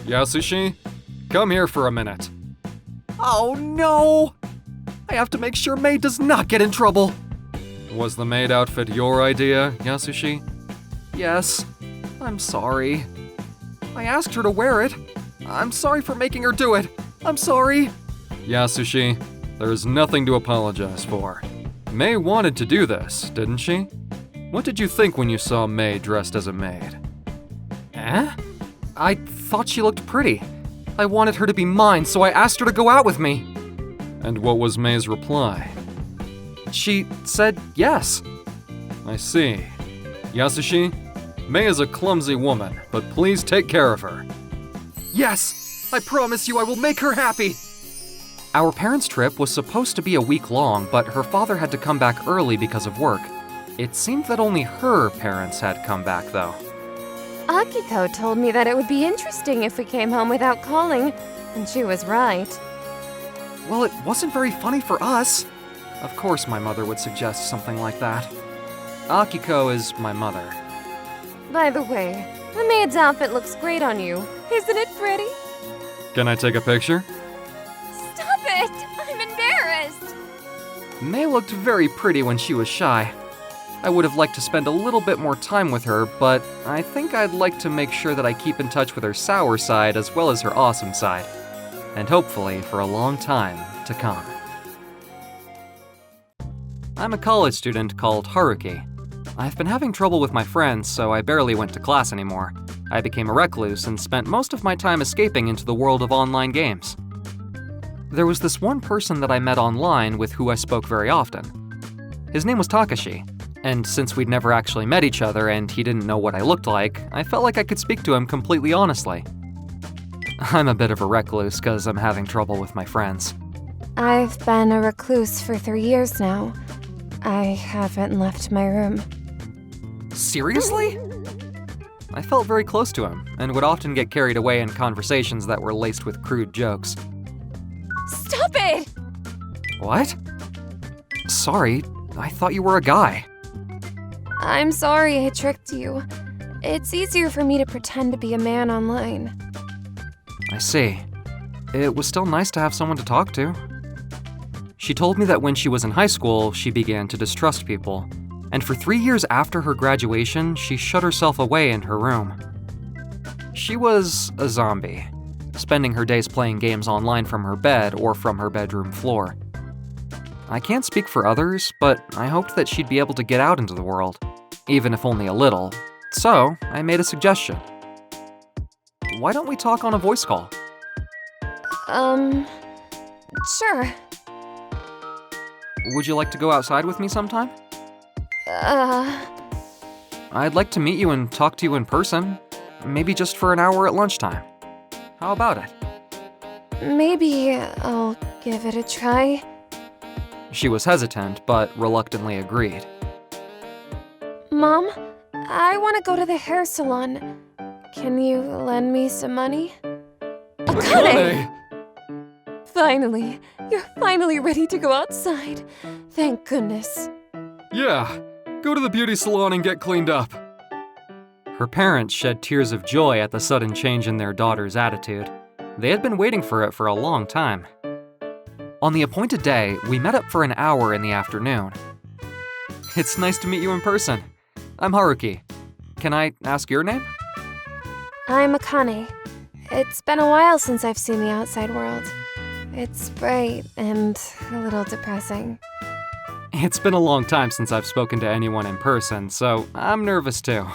Yasushi, come here for a minute. Oh no! I have to make sure May does not get in trouble. Was the maid outfit your idea, Yasushi? Yes. I'm sorry. I asked her to wear it. I'm sorry for making her do it. I'm sorry. Yasushi, there is nothing to apologize for. May wanted to do this, didn't she? What did you think when you saw May dressed as a maid? Eh? I thought she looked pretty. I wanted her to be mine, so I asked her to go out with me. And what was May's reply? She said yes. I see. Yasushi, May is a clumsy woman, but please take care of her. Yes! I promise you I will make her happy! Our parents' trip was supposed to be a week long, but her father had to come back early because of work. It seemed that only her parents had come back, though. Akiko told me that it would be interesting if we came home without calling, and she was right. Well, it wasn't very funny for us. Of course my mother would suggest something like that. Akiko is my mother. By the way, the maid's outfit looks great on you. Isn't it pretty? Can I take a picture? Stop it! I'm embarrassed! May looked very pretty when she was shy. I would have liked to spend a little bit more time with her, but I think I'd like to make sure that I keep in touch with her sour side as well as her awesome side. And hopefully for a long time to come. I'm a college student called Haruki. I've been having trouble with my friends, so I barely went to class anymore. I became a recluse and spent most of my time escaping into the world of online games. There was this one person that I met online with who I spoke very often. His name was Takashi, and since we'd never actually met each other and he didn't know what I looked like, I felt like I could speak to him completely honestly. I'm a bit of a recluse because I'm having trouble with my friends. I've been a recluse for 3 years now. I haven't left my room. Seriously? I felt very close to him, and would often get carried away in conversations that were laced with crude jokes. Stop it! What? Sorry, I thought you were a guy. I'm sorry I tricked you. It's easier for me to pretend to be a man online. I see. It was still nice to have someone to talk to. She told me that when she was in high school, she began to distrust people. And for 3 years after her graduation, she shut herself away in her room. She was a zombie, spending her days playing games online from her bed or from her bedroom floor. I can't speak for others, but I hoped that she'd be able to get out into the world, even if only a little. So, I made a suggestion. Why don't we talk on a voice call? Sure. Would you like to go outside with me sometime? I'd like to meet you and talk to you in person. Maybe just for an hour at lunchtime. How about it? Maybe I'll give it a try. She was hesitant, but reluctantly agreed. Mom, I want to go to the hair salon. Can you lend me some money? Akane! Finally, you're finally ready to go outside. Thank goodness. Yeah, go to the beauty salon and get cleaned up. Her parents shed tears of joy at the sudden change in their daughter's attitude. They had been waiting for it for a long time. On the appointed day, we met up for an hour in the afternoon. It's nice to meet you in person. I'm Haruki. Can I ask your name? I'm Akane. It's been a while since I've seen the outside world. It's bright and a little depressing. It's been a long time since I've spoken to anyone in person, so I'm nervous too.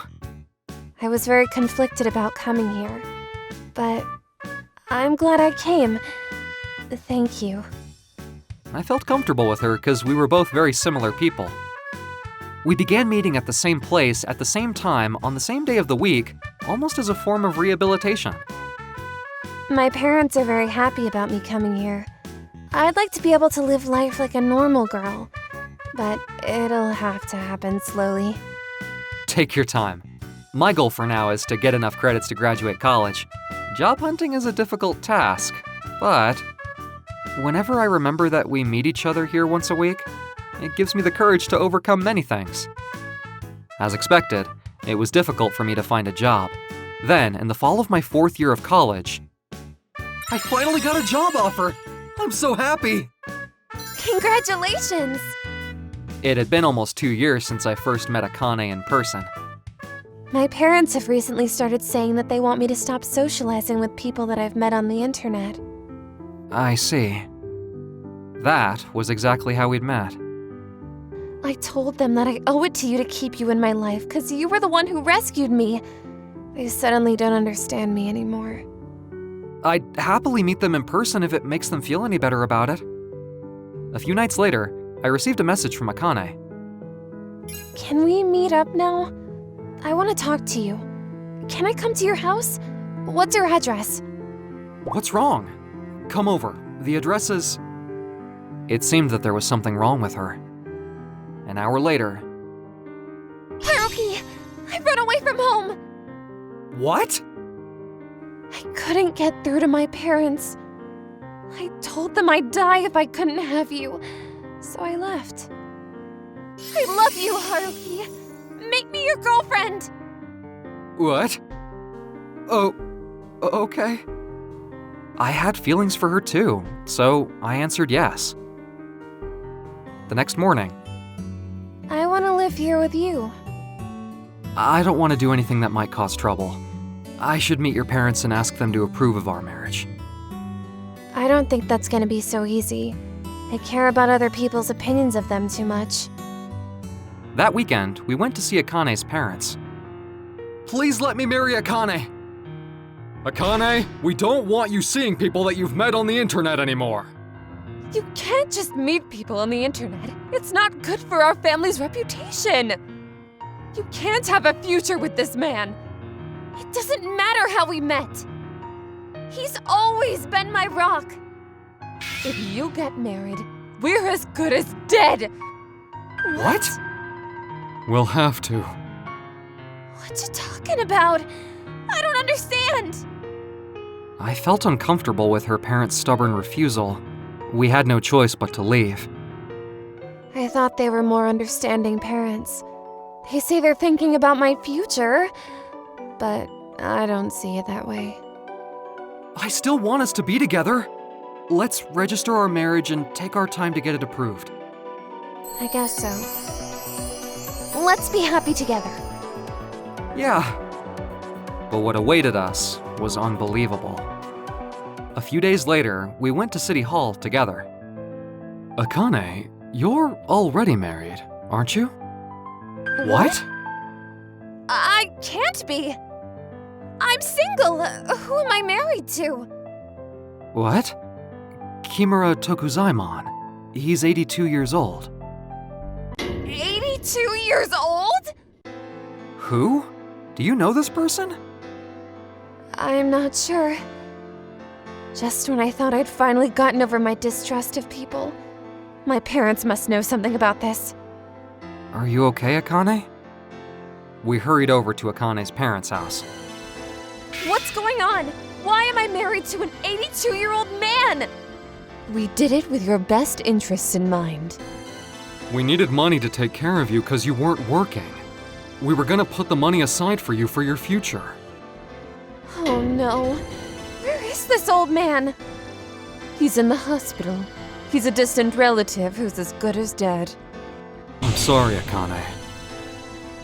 I was very conflicted about coming here, but I'm glad I came. Thank you. I felt comfortable with her because we were both very similar people. We began meeting at the same place at the same time on the same day of the week, almost as a form of rehabilitation. My parents are very happy about me coming here. I'd like to be able to live life like a normal girl, but it'll have to happen slowly. Take your time. My goal for now is to get enough credits to graduate college. Job hunting is a difficult task, but whenever I remember that we meet each other here once a week, it gives me the courage to overcome many things. As expected, it was difficult for me to find a job. Then, in the fall of my 4th year of college, I finally got a job offer! I'm so happy! Congratulations! It had been almost 2 years since I first met Akane in person. My parents have recently started saying that they want me to stop socializing with people that I've met on the internet. I see. That was exactly how we'd met. I told them that I owe it to you to keep you in my life because you were the one who rescued me. They suddenly don't understand me anymore. I'd happily meet them in person if it makes them feel any better about it. A few nights later, I received a message from Akane. Can we meet up now? I want to talk to you. Can I come to your house? What's your address? What's wrong? Come over. The address is... It seemed that there was something wrong with her. An hour later... Haruki! I ran away from home! What? I couldn't get through to my parents. I told them I'd die if I couldn't have you, so I left. I love you, Haruki! Make me your girlfriend! What? Oh, okay. I had feelings for her too, so I answered yes. The next morning, I want to live here with you. I don't want to do anything that might cause trouble. I should meet your parents and ask them to approve of our marriage. I don't think that's gonna be so easy. I care about other people's opinions of them too much. That weekend, we went to see Akane's parents. Please let me marry Akane! Akane, we don't want you seeing people that you've met on the internet anymore. You can't just meet people on the internet. It's not good for our family's reputation. You can't have a future with this man. It doesn't matter how we met. He's always been my rock. If you get married, we're as good as dead. What? We'll have to. What you talking about? I don't understand. I felt uncomfortable with her parents' stubborn refusal. We had no choice but to leave. I thought they were more understanding parents. They say they're thinking about my future, but I don't see it that way. I still want us to be together. Let's register our marriage and take our time to get it approved. I guess so. Let's be happy together. Yeah. But what awaited us was unbelievable. A few days later, we went to City Hall together. Akane, you're already married, aren't you? What? I can't be. I'm single. Who am I married to? What? Kimura Tokuzaimon. He's 82 years old. 82 years old? Who? Do you know this person? I'm not sure. Just when I thought I'd finally gotten over my distrust of people, my parents must know something about this. Are you okay, Akane? We hurried over to Akane's parents' house. What's going on? Why am I married to an 82-year-old man? We did it with your best interests in mind. We needed money to take care of you because you weren't working. We were gonna put the money aside for you for your future. Oh no. Where is this old man? He's in the hospital. He's a distant relative who's as good as dead. I'm sorry, Akane.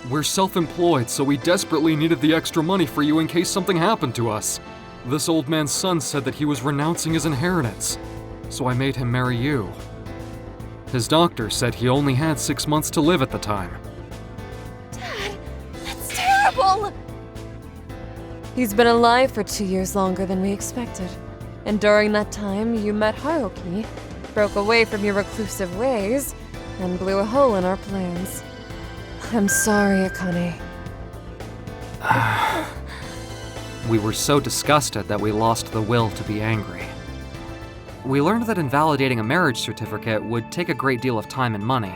We're self-employed, so we desperately needed the extra money for you in case something happened to us. This old man's son said that he was renouncing his inheritance, so I made him marry you. His doctor said he only had 6 months to live at the time. Dad, that's terrible! He's been alive for 2 years longer than we expected. And during that time, you met Haruki, broke away from your reclusive ways, and blew a hole in our plans. I'm sorry, Akane. We were so disgusted that we lost the will to be angry. We learned that invalidating a marriage certificate would take a great deal of time and money,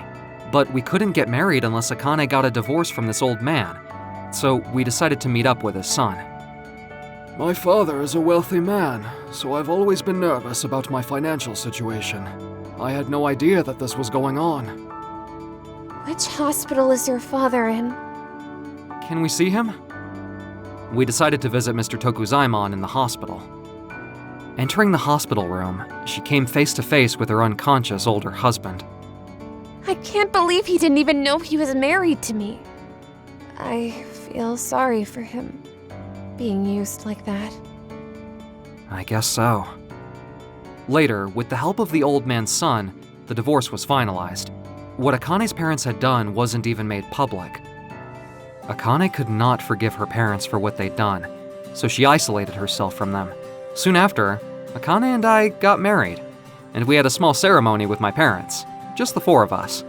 but we couldn't get married unless Akane got a divorce from this old man, so we decided to meet up with his son. My father is a wealthy man, so I've always been nervous about my financial situation. I had no idea that this was going on. Which hospital is your father in? Can we see him? We decided to visit Mr. Tokuzaimon in the hospital. Entering the hospital room, she came face to face with her unconscious older husband. I can't believe he didn't even know he was married to me. I feel sorry for him, being used like that. I guess so. Later, with the help of the old man's son, the divorce was finalized. What Akane's parents had done wasn't even made public. Akane could not forgive her parents for what they'd done, so she isolated herself from them. Soon after, Akane and I got married, and we had a small ceremony with my parents, just the four of us.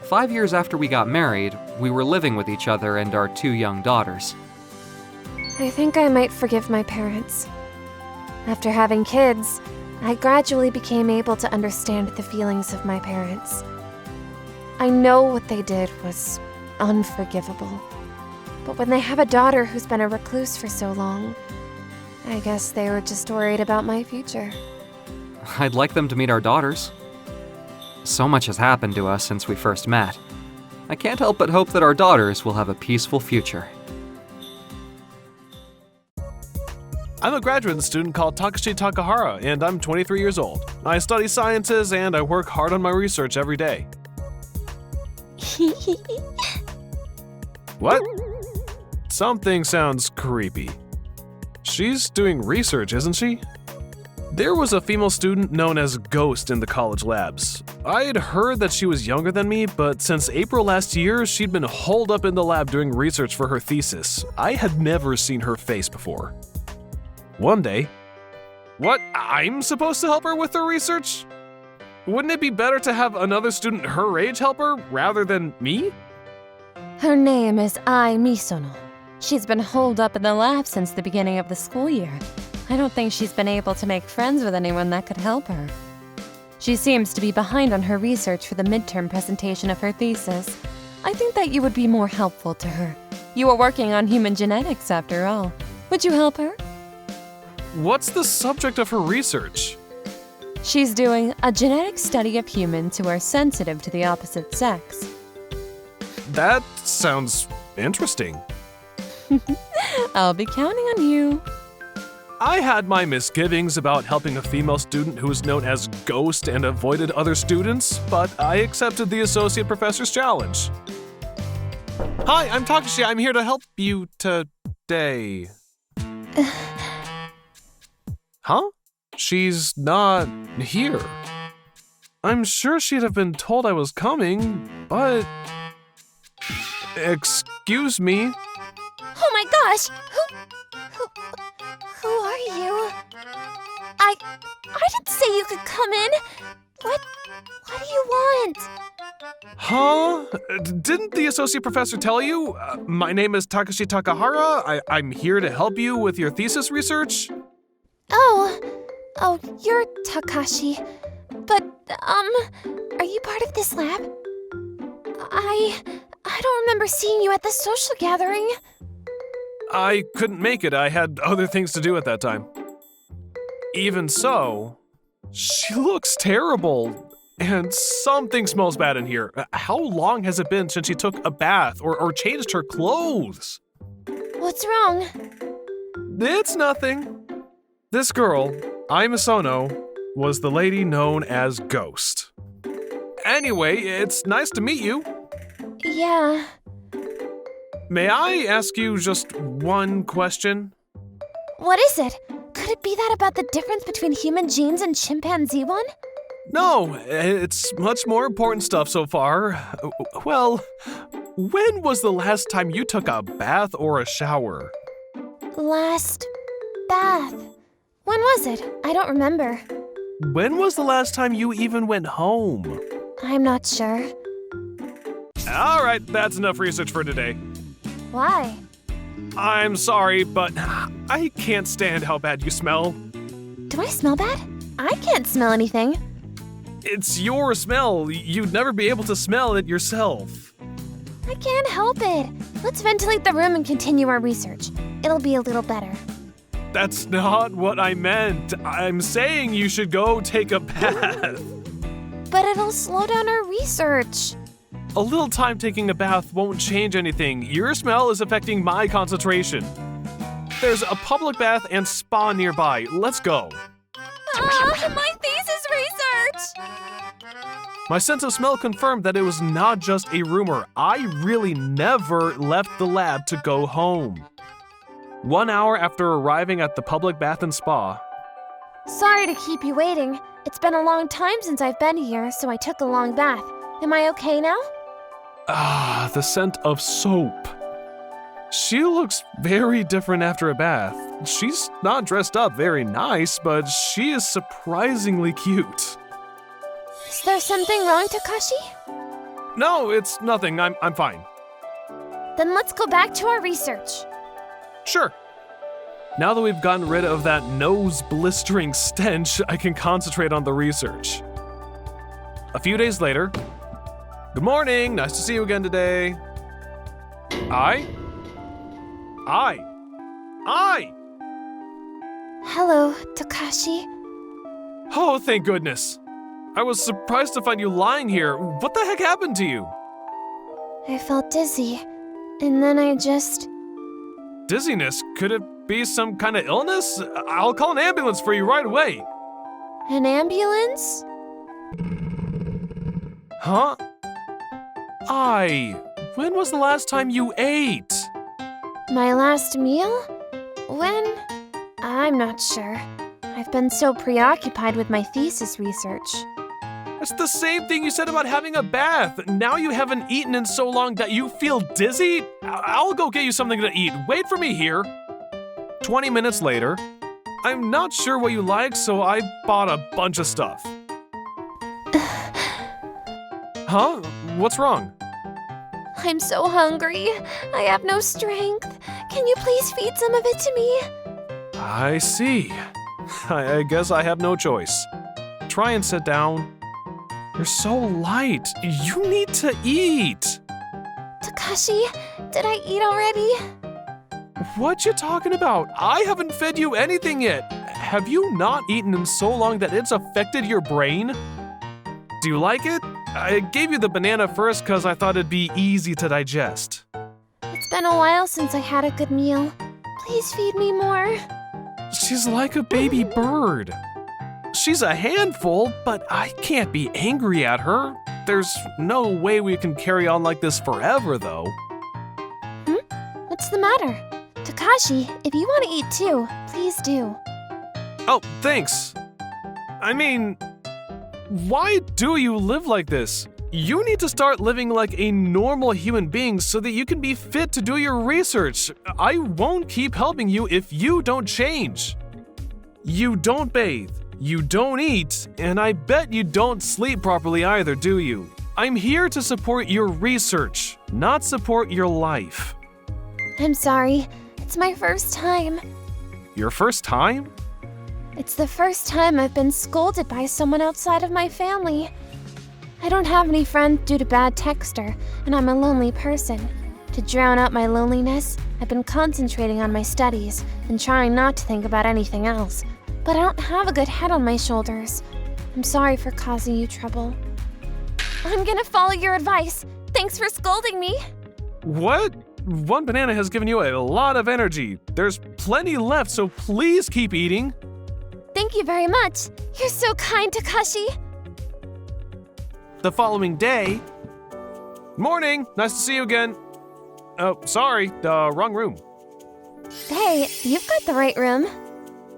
5 years after we got married, we were living with each other and our 2 young daughters. I think I might forgive my parents. After having kids, I gradually became able to understand the feelings of my parents. I know what they did was unforgivable. But when they have a daughter who's been a recluse for so long, I guess they were just worried about my future. I'd like them to meet our daughters. So much has happened to us since we first met. I can't help but hope that our daughters will have a peaceful future. I'm a graduate student called Takashi Takahara, and I'm 23 years old. I study sciences, and I work hard on my research every day. What? Something sounds creepy. She's doing research, isn't she? There was a female student known as Ghost in the college labs. I'd heard that she was younger than me, but since April last year, she'd been holed up in the lab doing research for her thesis. I had never seen her face before. One day, what? I'm supposed to help her with her research? Wouldn't it be better to have another student her age help her rather than me? Her name is Ai Misono. She's been holed up in the lab since the beginning of the school year. I don't think she's been able to make friends with anyone that could help her. She seems to be behind on her research for the midterm presentation of her thesis. I think that you would be more helpful to her. You are working on human genetics after all. Would you help her? What's the subject of her research? She's doing a genetic study of humans who are sensitive to the opposite sex. That sounds interesting. I'll be counting on you. I had my misgivings about helping a female student who was known as Ghost and avoided other students, but I accepted the associate professor's challenge. Hi, I'm Takashi. I'm here to help you today. Huh? She's not here. I'm sure she'd have been told I was coming, but... Excuse me? Oh my gosh! Who are you? I didn't say you could come in. What do you want? Huh? Didn't the associate professor tell you? My name is Takashi Takahara. I'm here to help you with your thesis research. Oh, you're Takashi. But, are you part of this lab? I don't remember seeing you at the social gathering. I couldn't make it. I had other things to do at that time. Even so, she looks terrible. And something smells bad in here. How long has it been since she took a bath or changed her clothes? What's wrong? It's nothing. This girl, Ai Misono, was the lady known as Ghost. Anyway, it's nice to meet you. Yeah. May I ask you just one question? What is it? Could it be that about the difference between human genes and chimpanzee one? No, it's much more important stuff so far. Well, when was the last time you took a bath or a shower? Last bath. When was it? I don't remember. When was the last time you even went home? I'm not sure. All right, that's enough research for today. Why? I'm sorry, but I can't stand how bad you smell. Do I smell bad? I can't smell anything. It's your smell. You'd never be able to smell it yourself. I can't help it. Let's ventilate the room and continue our research. It'll be a little better. That's not what I meant. I'm saying you should go take a bath. But it'll slow down our research. A little time taking a bath won't change anything. Your smell is affecting my concentration. There's a public bath and spa nearby. Let's go. My thesis research! My sense of smell confirmed that it was not just a rumor. I really never left the lab to go home. 1 hour after arriving at the public bath and spa. Sorry to keep you waiting. It's been a long time since I've been here, so I took a long bath. Am I okay now? Ah, the scent of soap. She looks very different after a bath. She's not dressed up very nice, but she is surprisingly cute. Is there something wrong, Takashi? No, it's nothing. I'm fine. Then let's go back to our research. Sure. Now that we've gotten rid of that nose-blistering stench, I can concentrate on the research. A few days later. Good morning. Nice to see you again today. I? Hello, Takashi. Oh, thank goodness. I was surprised to find you lying here. What the heck happened to you? I felt dizzy, and then I just... Dizziness? Could it be some kind of illness? I'll call an ambulance for you right away. An ambulance? Huh? When was the last time you ate? My last meal? When? I'm not sure. I've been so preoccupied with my thesis research. It's the same thing you said about having a bath. Now you haven't eaten in so long that you feel dizzy? I'll go get you something to eat. Wait for me here. 20 minutes later. I'm not sure what you like, so I bought a bunch of stuff. Huh? What's wrong? I'm so hungry. I have no strength. Can you please feed some of it to me? I see. I guess I have no choice. Try and sit down. You're so light. You need to eat. Takashi, did I eat already? What you talking about? I haven't fed you anything yet. Have you not eaten in so long that it's affected your brain? Do you like it? I gave you the banana first because I thought it'd be easy to digest. It's been a while since I had a good meal. Please feed me more. She's like a baby bird. She's a handful, but I can't be angry at her. There's no way we can carry on like this forever, though. What's the matter? Takashi, if you want to eat too, please do. Oh, thanks. I mean, why do you live like this? You need to start living like a normal human being so that you can be fit to do your research. I won't keep helping you if you don't change. You don't bathe, you don't eat, and I bet you don't sleep properly either, do you? I'm here to support your research, not support your life. I'm sorry. It's my first time. Your first time? It's the first time I've been scolded by someone outside of my family. I don't have any friends due to bad texter, and I'm a lonely person. To drown out my loneliness, I've been concentrating on my studies and trying not to think about anything else. But I don't have a good head on my shoulders. I'm sorry for causing you trouble. I'm gonna follow your advice. Thanks for scolding me. What? One banana has given you a lot of energy. There's plenty left, so please keep eating. Thank you very much. You're so kind, Takashi. The following day. Morning, nice to see you again. Oh, sorry, wrong room. Hey, you've got the right room.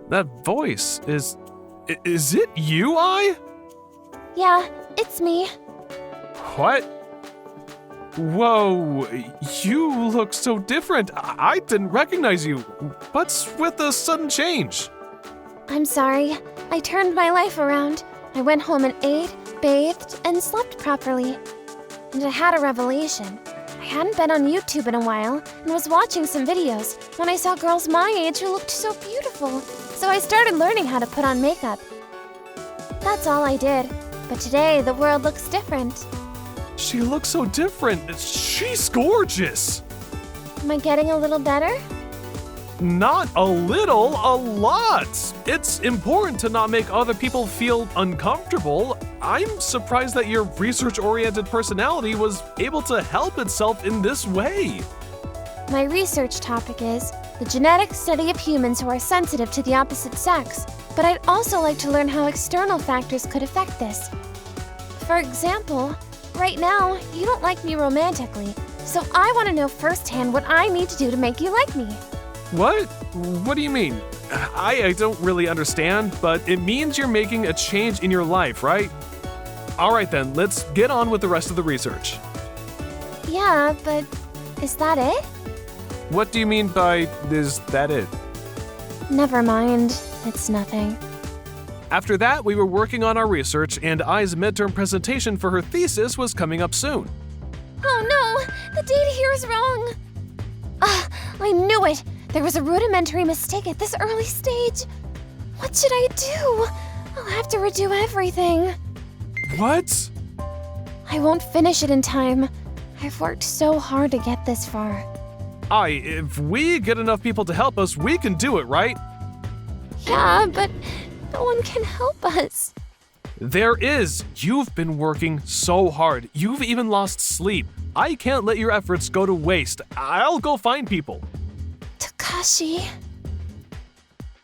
That voice is it you, I? Yeah, it's me. What? Whoa, you look so different. I didn't recognize you. What's with the sudden change? I'm sorry. I turned my life around. I went home and ate, bathed, and slept properly. And I had a revelation. I hadn't been on YouTube in a while and was watching some videos when I saw girls my age who looked so beautiful. So I started learning how to put on makeup. That's all I did. But today, the world looks different. She looks so different. She's gorgeous. Am I getting a little better? Not a little, a lot. It's important to not make other people feel uncomfortable. I'm surprised that your research-oriented personality was able to help itself in this way. My research topic is the genetic study of humans who are sensitive to the opposite sex, but I'd also like to learn how external factors could affect this. For example, right now, you don't like me romantically, so I want to know firsthand what I need to do to make you like me. What? What do you mean? I don't really understand, but it means you're making a change in your life, right? All right then, let's get on with the rest of the research. Yeah, but is that it? What do you mean by, is that it? Never mind, it's nothing. After that, we were working on our research, and Ai's midterm presentation for her thesis was coming up soon. Oh no, the data here is wrong. I knew it. There was a rudimentary mistake at this early stage. What should I do? I'll have to redo everything. What? I won't finish it in time. I've worked so hard to get this far. If we get enough people to help us, we can do it, right? Yeah, but no one can help us. There is. You've been working so hard. You've even lost sleep. I can't let your efforts go to waste. I'll go find people. Takashi.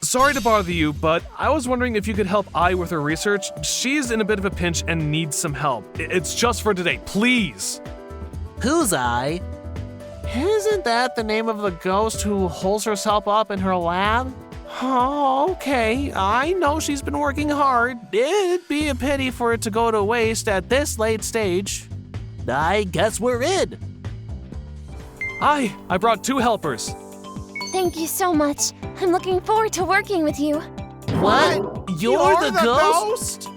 Sorry to bother you, but I was wondering if you could help Ai with her research. She's in a bit of a pinch and needs some help. It's just for today, please. Who's I? Isn't that the name of the ghost who holds herself up in her lab? Oh, okay. I know she's been working hard. It'd be a pity for it to go to waste at this late stage. I guess we're in. Ai, I brought 2 helpers. Thank you so much. I'm looking forward to working with you. What? You're the ghost?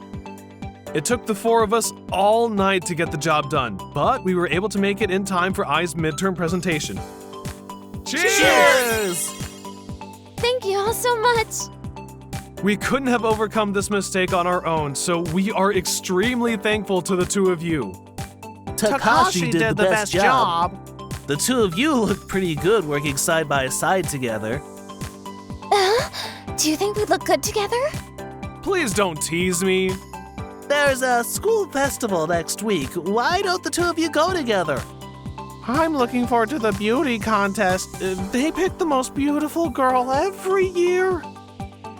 It took the 4 of us all night to get the job done, but we were able to make it in time for Ai's midterm presentation. Cheers! Thank you all so much. We couldn't have overcome this mistake on our own, so we are extremely thankful to the 2 of you. Takashi did the best job. The 2 of you look pretty good working side by side together. Do you think we'd look good together? Please don't tease me. There's a school festival next week. Why don't the 2 of you go together? I'm looking forward to the beauty contest. They pick the most beautiful girl every year.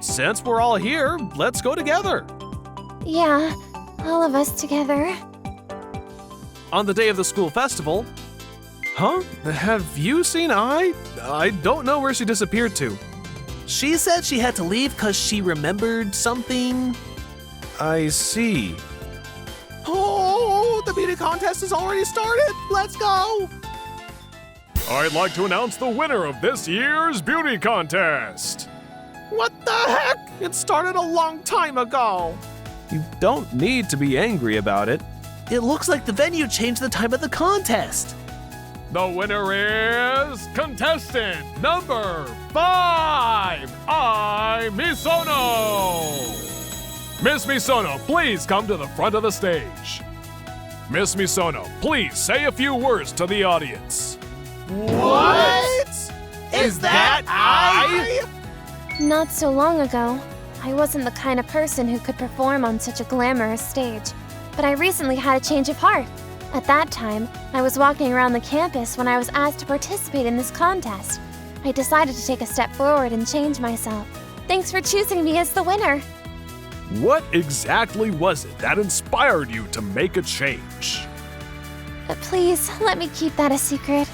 Since we're all here, let's go together. Yeah, all of us together. On the day of the school festival... Huh? Have you seen Ai? I don't know where she disappeared to. She said she had to leave because she remembered something. I see. Oh, the beauty contest has already started. Let's go. I'd like to announce the winner of this year's beauty contest. What the heck? It started a long time ago. You don't need to be angry about it. It looks like the venue changed the time of the contest. The winner is contestant number 5, Ai Misono. Miss Misono, please come to the front of the stage. Miss Misono, please say a few words to the audience. What? Is that I? Not so long ago, I wasn't the kind of person who could perform on such a glamorous stage, but I recently had a change of heart. At that time, I was walking around the campus when I was asked to participate in this contest. I decided to take a step forward and change myself. Thanks for choosing me as the winner. What exactly was it that inspired you to make a change? Please, let me keep that a secret.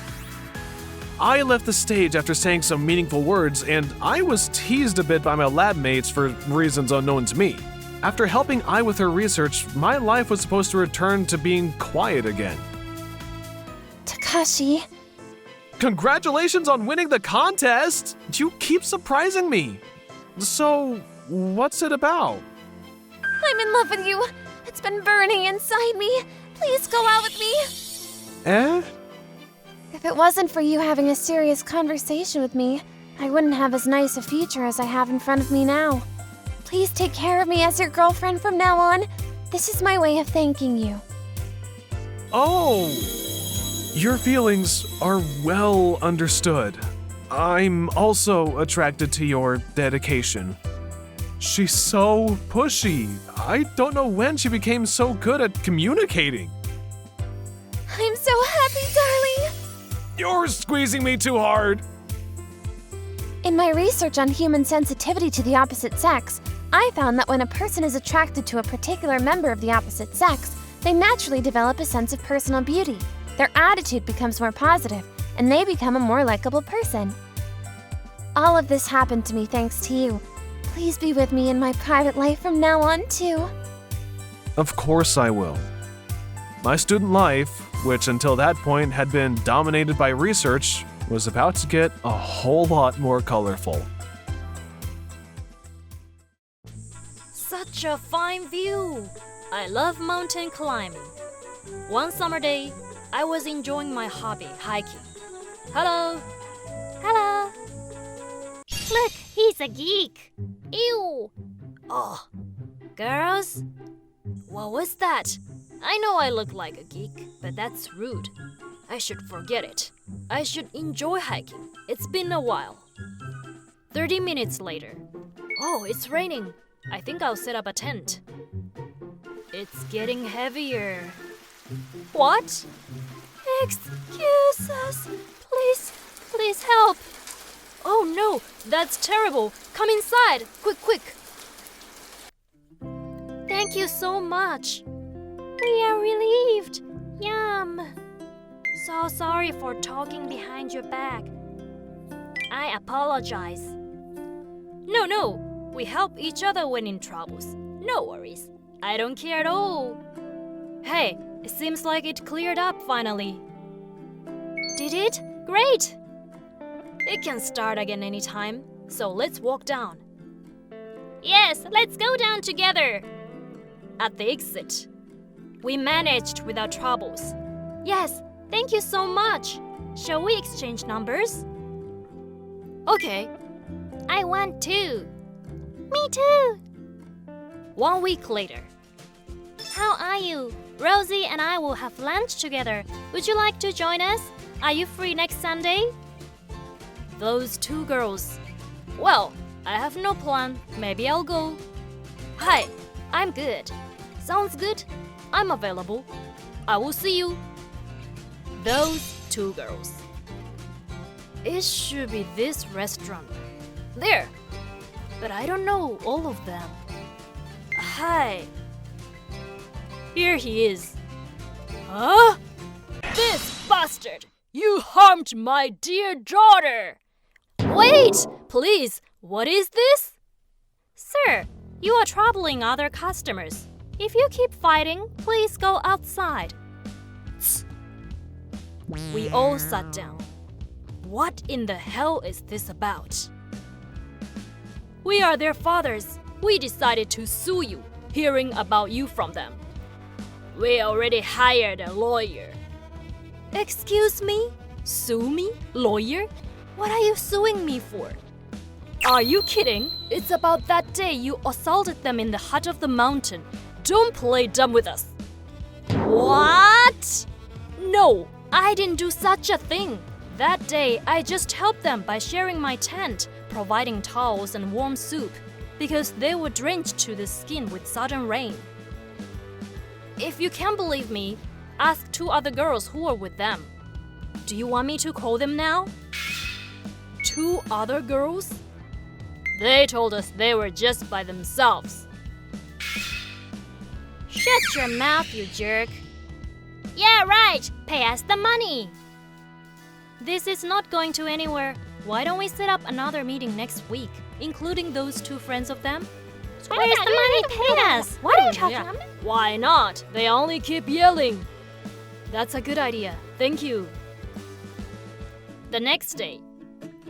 I left the stage after saying some meaningful words, and I was teased a bit by my lab mates for reasons unknown to me. After helping Ai with her research, my life was supposed to return to being quiet again. Kakashi. Congratulations on winning the contest! You keep surprising me. So, what's it about? I'm in love with you. It's been burning inside me. Please go out with me. Eh? If it wasn't for you having a serious conversation with me, I wouldn't have as nice a future as I have in front of me now. Please take care of me as your girlfriend from now on. This is my way of thanking you. Oh! Your feelings are well understood. I'm also attracted to your dedication. She's so pushy. I don't know when she became so good at communicating. I'm so happy, darling. You're squeezing me too hard. In my research on human sensitivity to the opposite sex, I found that when a person is attracted to a particular member of the opposite sex, they naturally develop a sense of personal beauty. Their attitude becomes more positive, and they become a more likable person. All of this happened to me thanks to you. Please be with me in my private life from now on, too. Of course I will. My student life, which until that point had been dominated by research, was about to get a whole lot more colorful. Such a fine view! I love mountain climbing. One summer day, I was enjoying my hobby, hiking. Hello! Hello! Look, he's a geek. Ew! Oh, girls? What was that? I know I look like a geek, but that's rude. I should forget it. I should enjoy hiking. It's been a while. 30 minutes later. Oh, it's raining. I think I'll set up a tent. It's getting heavier. What? Excuse us. Please help. Oh no, that's terrible. Come inside. Quick. Thank you so much. We are relieved. Yum. So sorry for talking behind your back. I apologize. No. We help each other when in troubles. No worries. I don't care at all. Hey, it seems like it cleared up finally. Did it? Great! It can start again anytime, so let's walk down. Yes, let's go down together. At the exit. We managed without troubles. Yes, thank you so much. Shall we exchange numbers? Okay. I want to. Me too. 1 week later. How are you? Rosie and I will have lunch together. Would you like to join us? Are you free next Sunday? Those two girls. Well, I have no plan. Maybe I'll go. Hi, I'm good. Sounds good. I'm available. I will see you. Those two girls. It should be this restaurant. There. But I don't know all of them. Hi. Here he is. Huh? This bastard! You harmed my dear daughter! Wait! Please, what is this? Sir, you are troubling other customers. If you keep fighting, please go outside. Tsk. We all sat down. What in the hell is this about? We are their fathers. We decided to sue you, hearing about you from them. We already hired a lawyer. Excuse me? Sue me? Lawyer? What are you suing me for? Are you kidding? It's about that day you assaulted them in the hut of the mountain. Don't play dumb with us. What? No, I didn't do such a thing. That day, I just helped them by sharing my tent, providing towels and warm soup, because they were drenched to the skin with sudden rain. If you can't believe me, ask two other girls who were with them. Do you want me to call them now? Two other girls? They told us they were just by themselves. Shut your mouth, you jerk. Yeah, right. Pay us the money. This is not going to anywhere. Why don't we set up another meeting next week, including those two friends of them? Where's the money? Pay us. What are you talking about? Why not? They only keep yelling. That's a good idea. Thank you. The next day.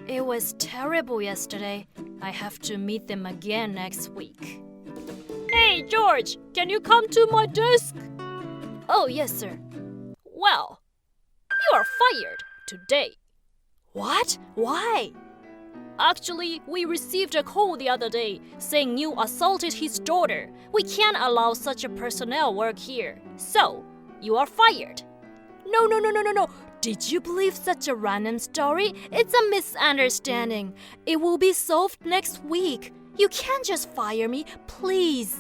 It was terrible yesterday. I have to meet them again next week. Hey, George, can you come to my desk? Oh, yes, sir. Well, you are fired today. What? Why? Actually, we received a call the other day saying you assaulted his daughter. We can't allow such a personnel work here. So, you are fired. No. Did you believe such a random story? It's a misunderstanding. It will be solved next week. You can't just fire me, please.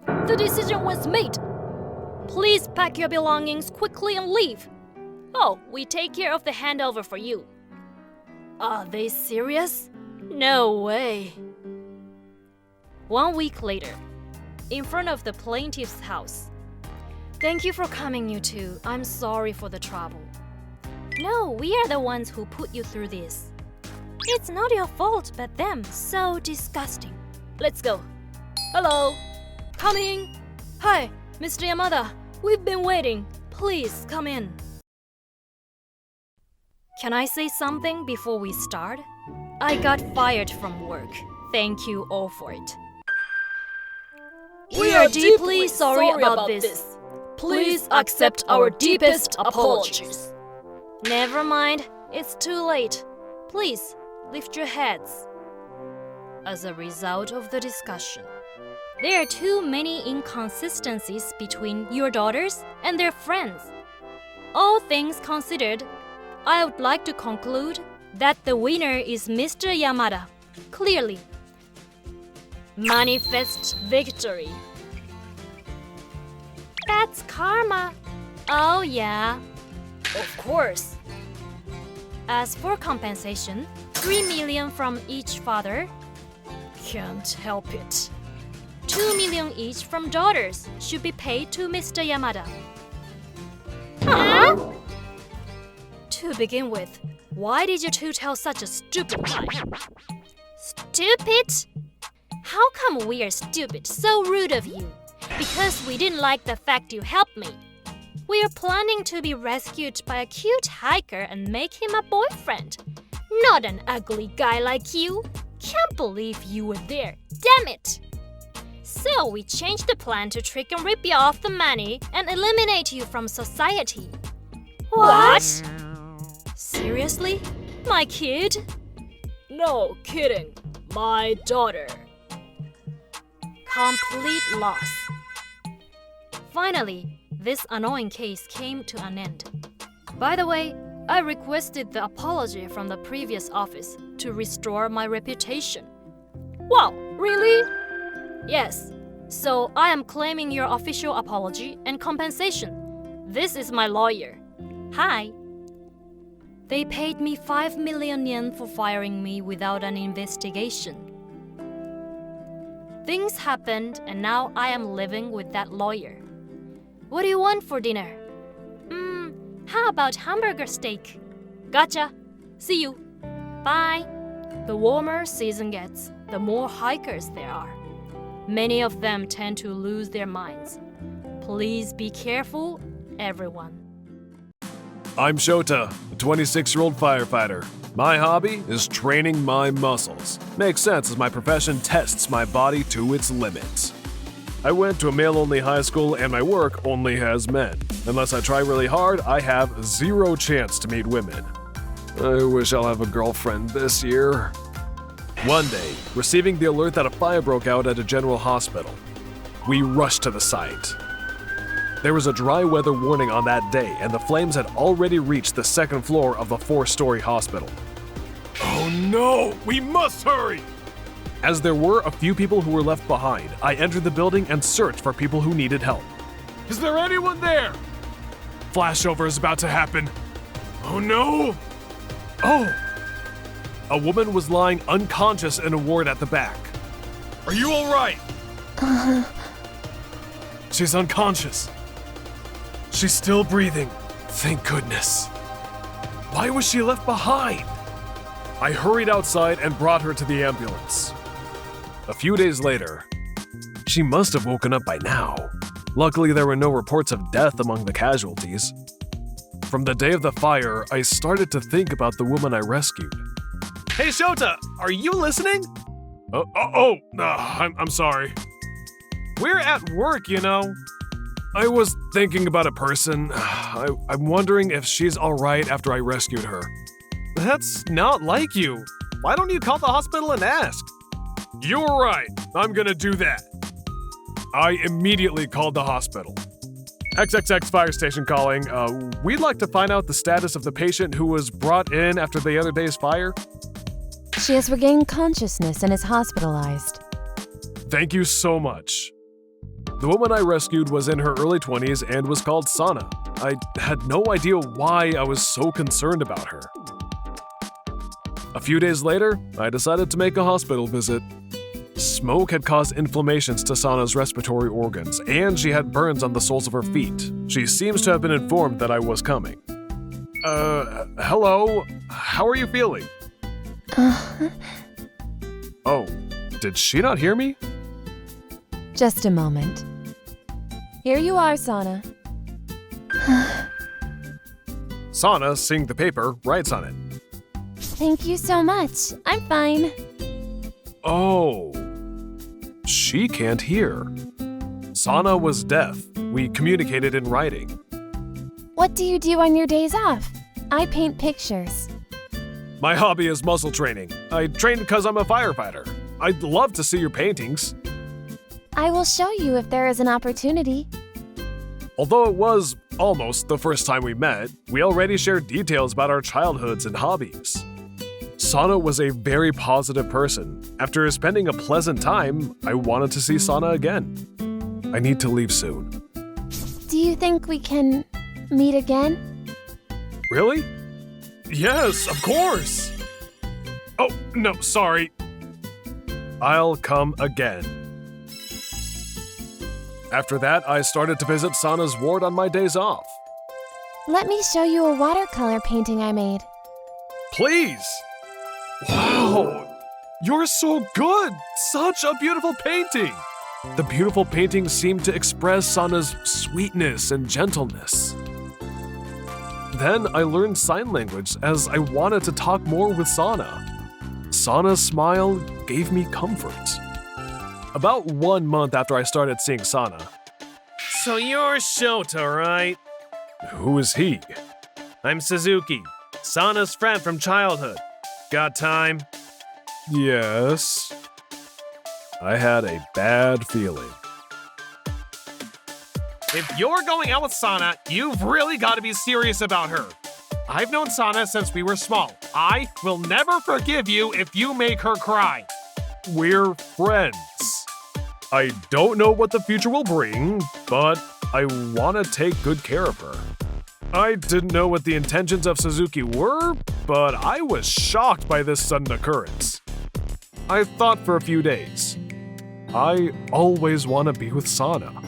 The decision was made. Please pack your belongings quickly and leave. Oh, we take care of the handover for you. Are they serious? No way. 1 week later, in front of the plaintiff's house. Thank you for coming, you two. I'm sorry for the trouble. No, we are the ones who put you through this. It's not your fault, but them. So disgusting. Let's go. Hello. Coming. Hi, Mr. Yamada. We've been waiting. Please come in. Can I say something before we start? I got fired from work. Thank you all for it. We are deeply sorry about this. Please accept our deepest apologies. Never mind, it's too late. Please, lift your heads. As a result of the discussion, there are too many inconsistencies between your daughters and their friends. All things considered, I would like to conclude that the winner is Mr. Yamada. Clearly. Manifest victory. That's karma. Oh, yeah. Of course. As for compensation, 3 million from each father. Can't help it. 2 million each from daughters should be paid to Mr. Yamada. Huh? To begin with, why did you two tell such a stupid lie? Stupid? How come we are stupid? So rude of you. Because we didn't like the fact you helped me. We are planning to be rescued by a cute hiker and make him a boyfriend. Not an ugly guy like you. Can't believe you were there. Damn it! So we changed the plan to trick and rip you off the money and eliminate you from society. What? Seriously? My kid? No kidding. My daughter. Complete loss. Finally, this annoying case came to an end. By the way, I requested the apology from the previous office to restore my reputation. Wow, really? Yes. So I am claiming your official apology and compensation. This is my lawyer. Hi. They paid me 5 million yen for firing me without an investigation. Things happened and now I am living with that lawyer. What do you want for dinner? How about hamburger steak? Gotcha. See you. Bye. The warmer season gets, the more hikers there are. Many of them tend to lose their minds. Please be careful, everyone. I'm Shota, a 26-year-old firefighter. My hobby is training my muscles. Makes sense as my profession tests my body to its limits. I went to a male-only high school and my work only has men. Unless I try really hard, I have zero chance to meet women. I wish I'll have a girlfriend this year. One day, receiving the alert that a fire broke out at a general hospital, we rushed to the site. There was a dry weather warning on that day, and the flames had already reached the second floor of the 4-story hospital. Oh no! We must hurry! As there were a few people who were left behind, I entered the building and searched for people who needed help. Is there anyone there? Flashover is about to happen. Oh no! Oh! A woman was lying unconscious in a ward at the back. Are you all right? She's unconscious. She's still breathing. Thank goodness. Why was she left behind? I hurried outside and brought her to the ambulance. A few days later, she must have woken up by now. Luckily, there were no reports of death among the casualties. From the day of the fire, I started to think about the woman I rescued. Hey Shota, are you listening? I'm sorry. We're at work, you know. I was thinking about a person. I'm wondering if she's alright after I rescued her. That's not like you. Why don't you call the hospital and ask? You're right. I'm gonna do that. I immediately called the hospital. XXX Fire Station calling. We'd like to find out the status of the patient who was brought in after the other day's fire. She has regained consciousness and is hospitalized. Thank you so much. The woman I rescued was in her early 20s and was called Sana. I had no idea why I was so concerned about her. A few days later, I decided to make a hospital visit. Smoke had caused inflammations to Sana's respiratory organs, and she had burns on the soles of her feet. She seems to have been informed that I was coming. Hello? How are you feeling? Oh, did she not hear me? Just a moment. Here you are, Sana. Sana, seeing the paper, writes on it. Thank you so much. I'm fine. Oh, she can't hear. Sana was deaf. We communicated in writing. What do you do on your days off? I paint pictures. My hobby is muscle training. I train because I'm a firefighter. I'd love to see your paintings. I will show you if there is an opportunity. Although it was almost the first time we met, we already shared details about our childhoods and hobbies. Sana was a very positive person. After spending a pleasant time, I wanted to see Sana again. I need to leave soon. Do you think we can meet again? Really? Yes, of course! Oh, no, sorry. I'll come again. After that, I started to visit Sana's ward on my days off. Let me show you a watercolor painting I made. Please! Wow! You're so good! Such a beautiful painting! The beautiful painting seemed to express Sana's sweetness and gentleness. Then I learned sign language as I wanted to talk more with Sana. Sana's smile gave me comfort. About 1 month after I started seeing Sana. So you're Shota, right? Who is he? I'm Suzuki, Sana's friend from childhood. Got time? Yes. I had a bad feeling. If you're going out with Sana, you've really got to be serious about her. I've known Sana since we were small. I will never forgive you if you make her cry. We're friends. I don't know what the future will bring, but I want to take good care of her. I didn't know what the intentions of Suzuki were, but I was shocked by this sudden occurrence. I thought for a few days. I always want to be with Sana.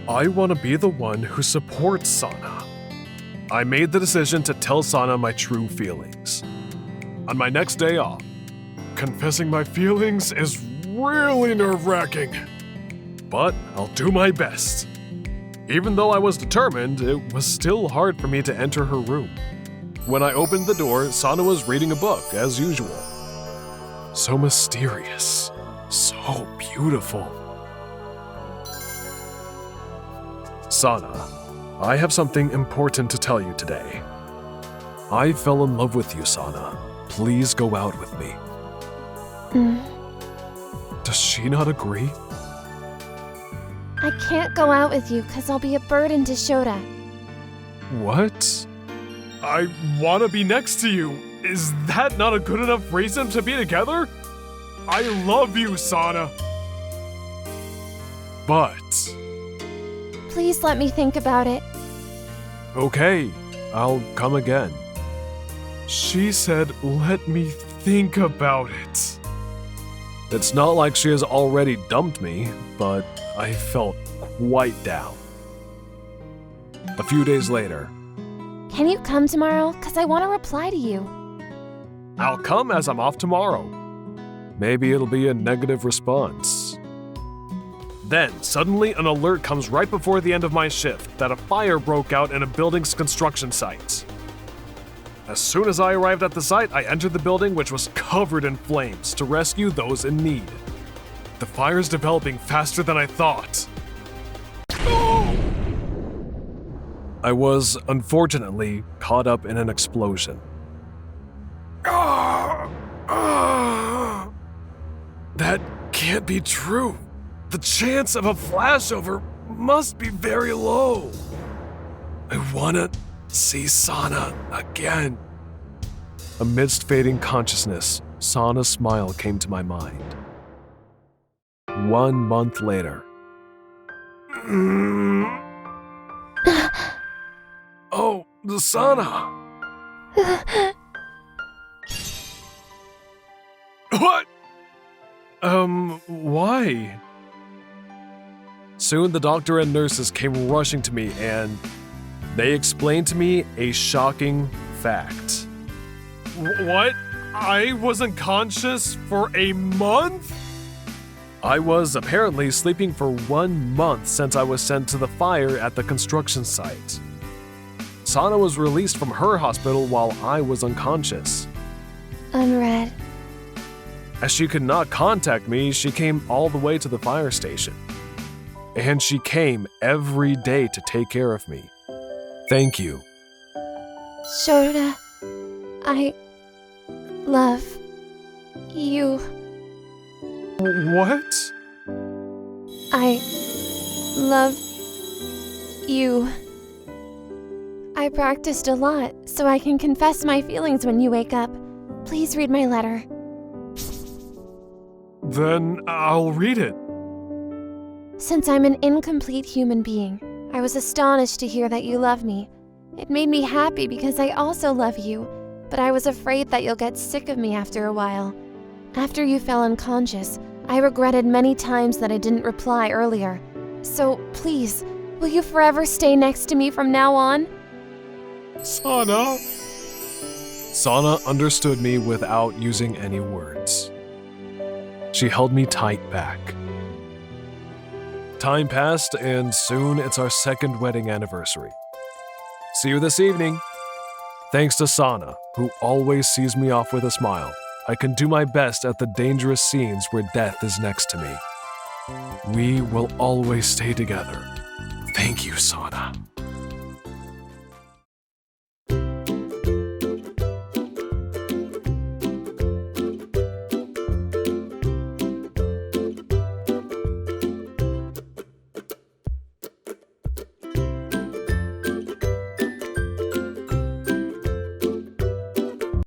I want to be the one who supports Sana. I made the decision to tell Sana my true feelings. On my next day off, confessing my feelings is really nerve-wracking. But I'll do my best. Even though I was determined, it was still hard for me to enter her room. When I opened the door, Sana was reading a book, as usual. So mysterious. So beautiful. Sana, I have something important to tell you today. I fell in love with you, Sana. Please go out with me. Does she not agree? I can't go out with you because I'll be a burden to Shota. What? I want to be next to you. Is that not a good enough reason to be together? I love you, Sana. But... Please let me think about it. Okay, I'll come again. She said, let me think about it. It's not like she has already dumped me, but I felt quite down. A few days later. Can you come tomorrow? Because I want to reply to you. I'll come as I'm off tomorrow. Maybe it'll be a negative response. Then, suddenly, an alert comes right before the end of my shift that a fire broke out in a building's construction site. As soon as I arrived at the site, I entered the building, which was covered in flames, to rescue those in need. The fire's developing faster than I thought. I was, unfortunately, caught up in an explosion. That can't be true. The chance of a flashover must be very low. I wanna see Sana again. Amidst fading consciousness, Sana's smile came to my mind. 1 month later. Oh, the Sana! What? Why? Soon the doctor and nurses came rushing to me and they explained to me a shocking fact. What? I was unconscious for a month? I was apparently sleeping for 1 month since I was sent to the fire at the construction site. Sana was released from her hospital while I was unconscious. Unread. As she could not contact me, she came all the way to the fire station. And she came every day to take care of me. Thank you. Shota, I love you. What? I love you. I practiced a lot, so I can confess my feelings when you wake up. Please read my letter. Then I'll read it. Since I'm an incomplete human being, I was astonished to hear that you love me. It made me happy because I also love you, but I was afraid that you'll get sick of me after a while. After you fell unconscious, I regretted many times that I didn't reply earlier. So please, will you forever stay next to me from now on? Sana. Sana understood me without using any words. She held me tight back. Time passed, and soon it's our second wedding anniversary. See you this evening. Thanks to Sana, who always sees me off with a smile, I can do my best at the dangerous scenes where death is next to me. We will always stay together. Thank you, Sana.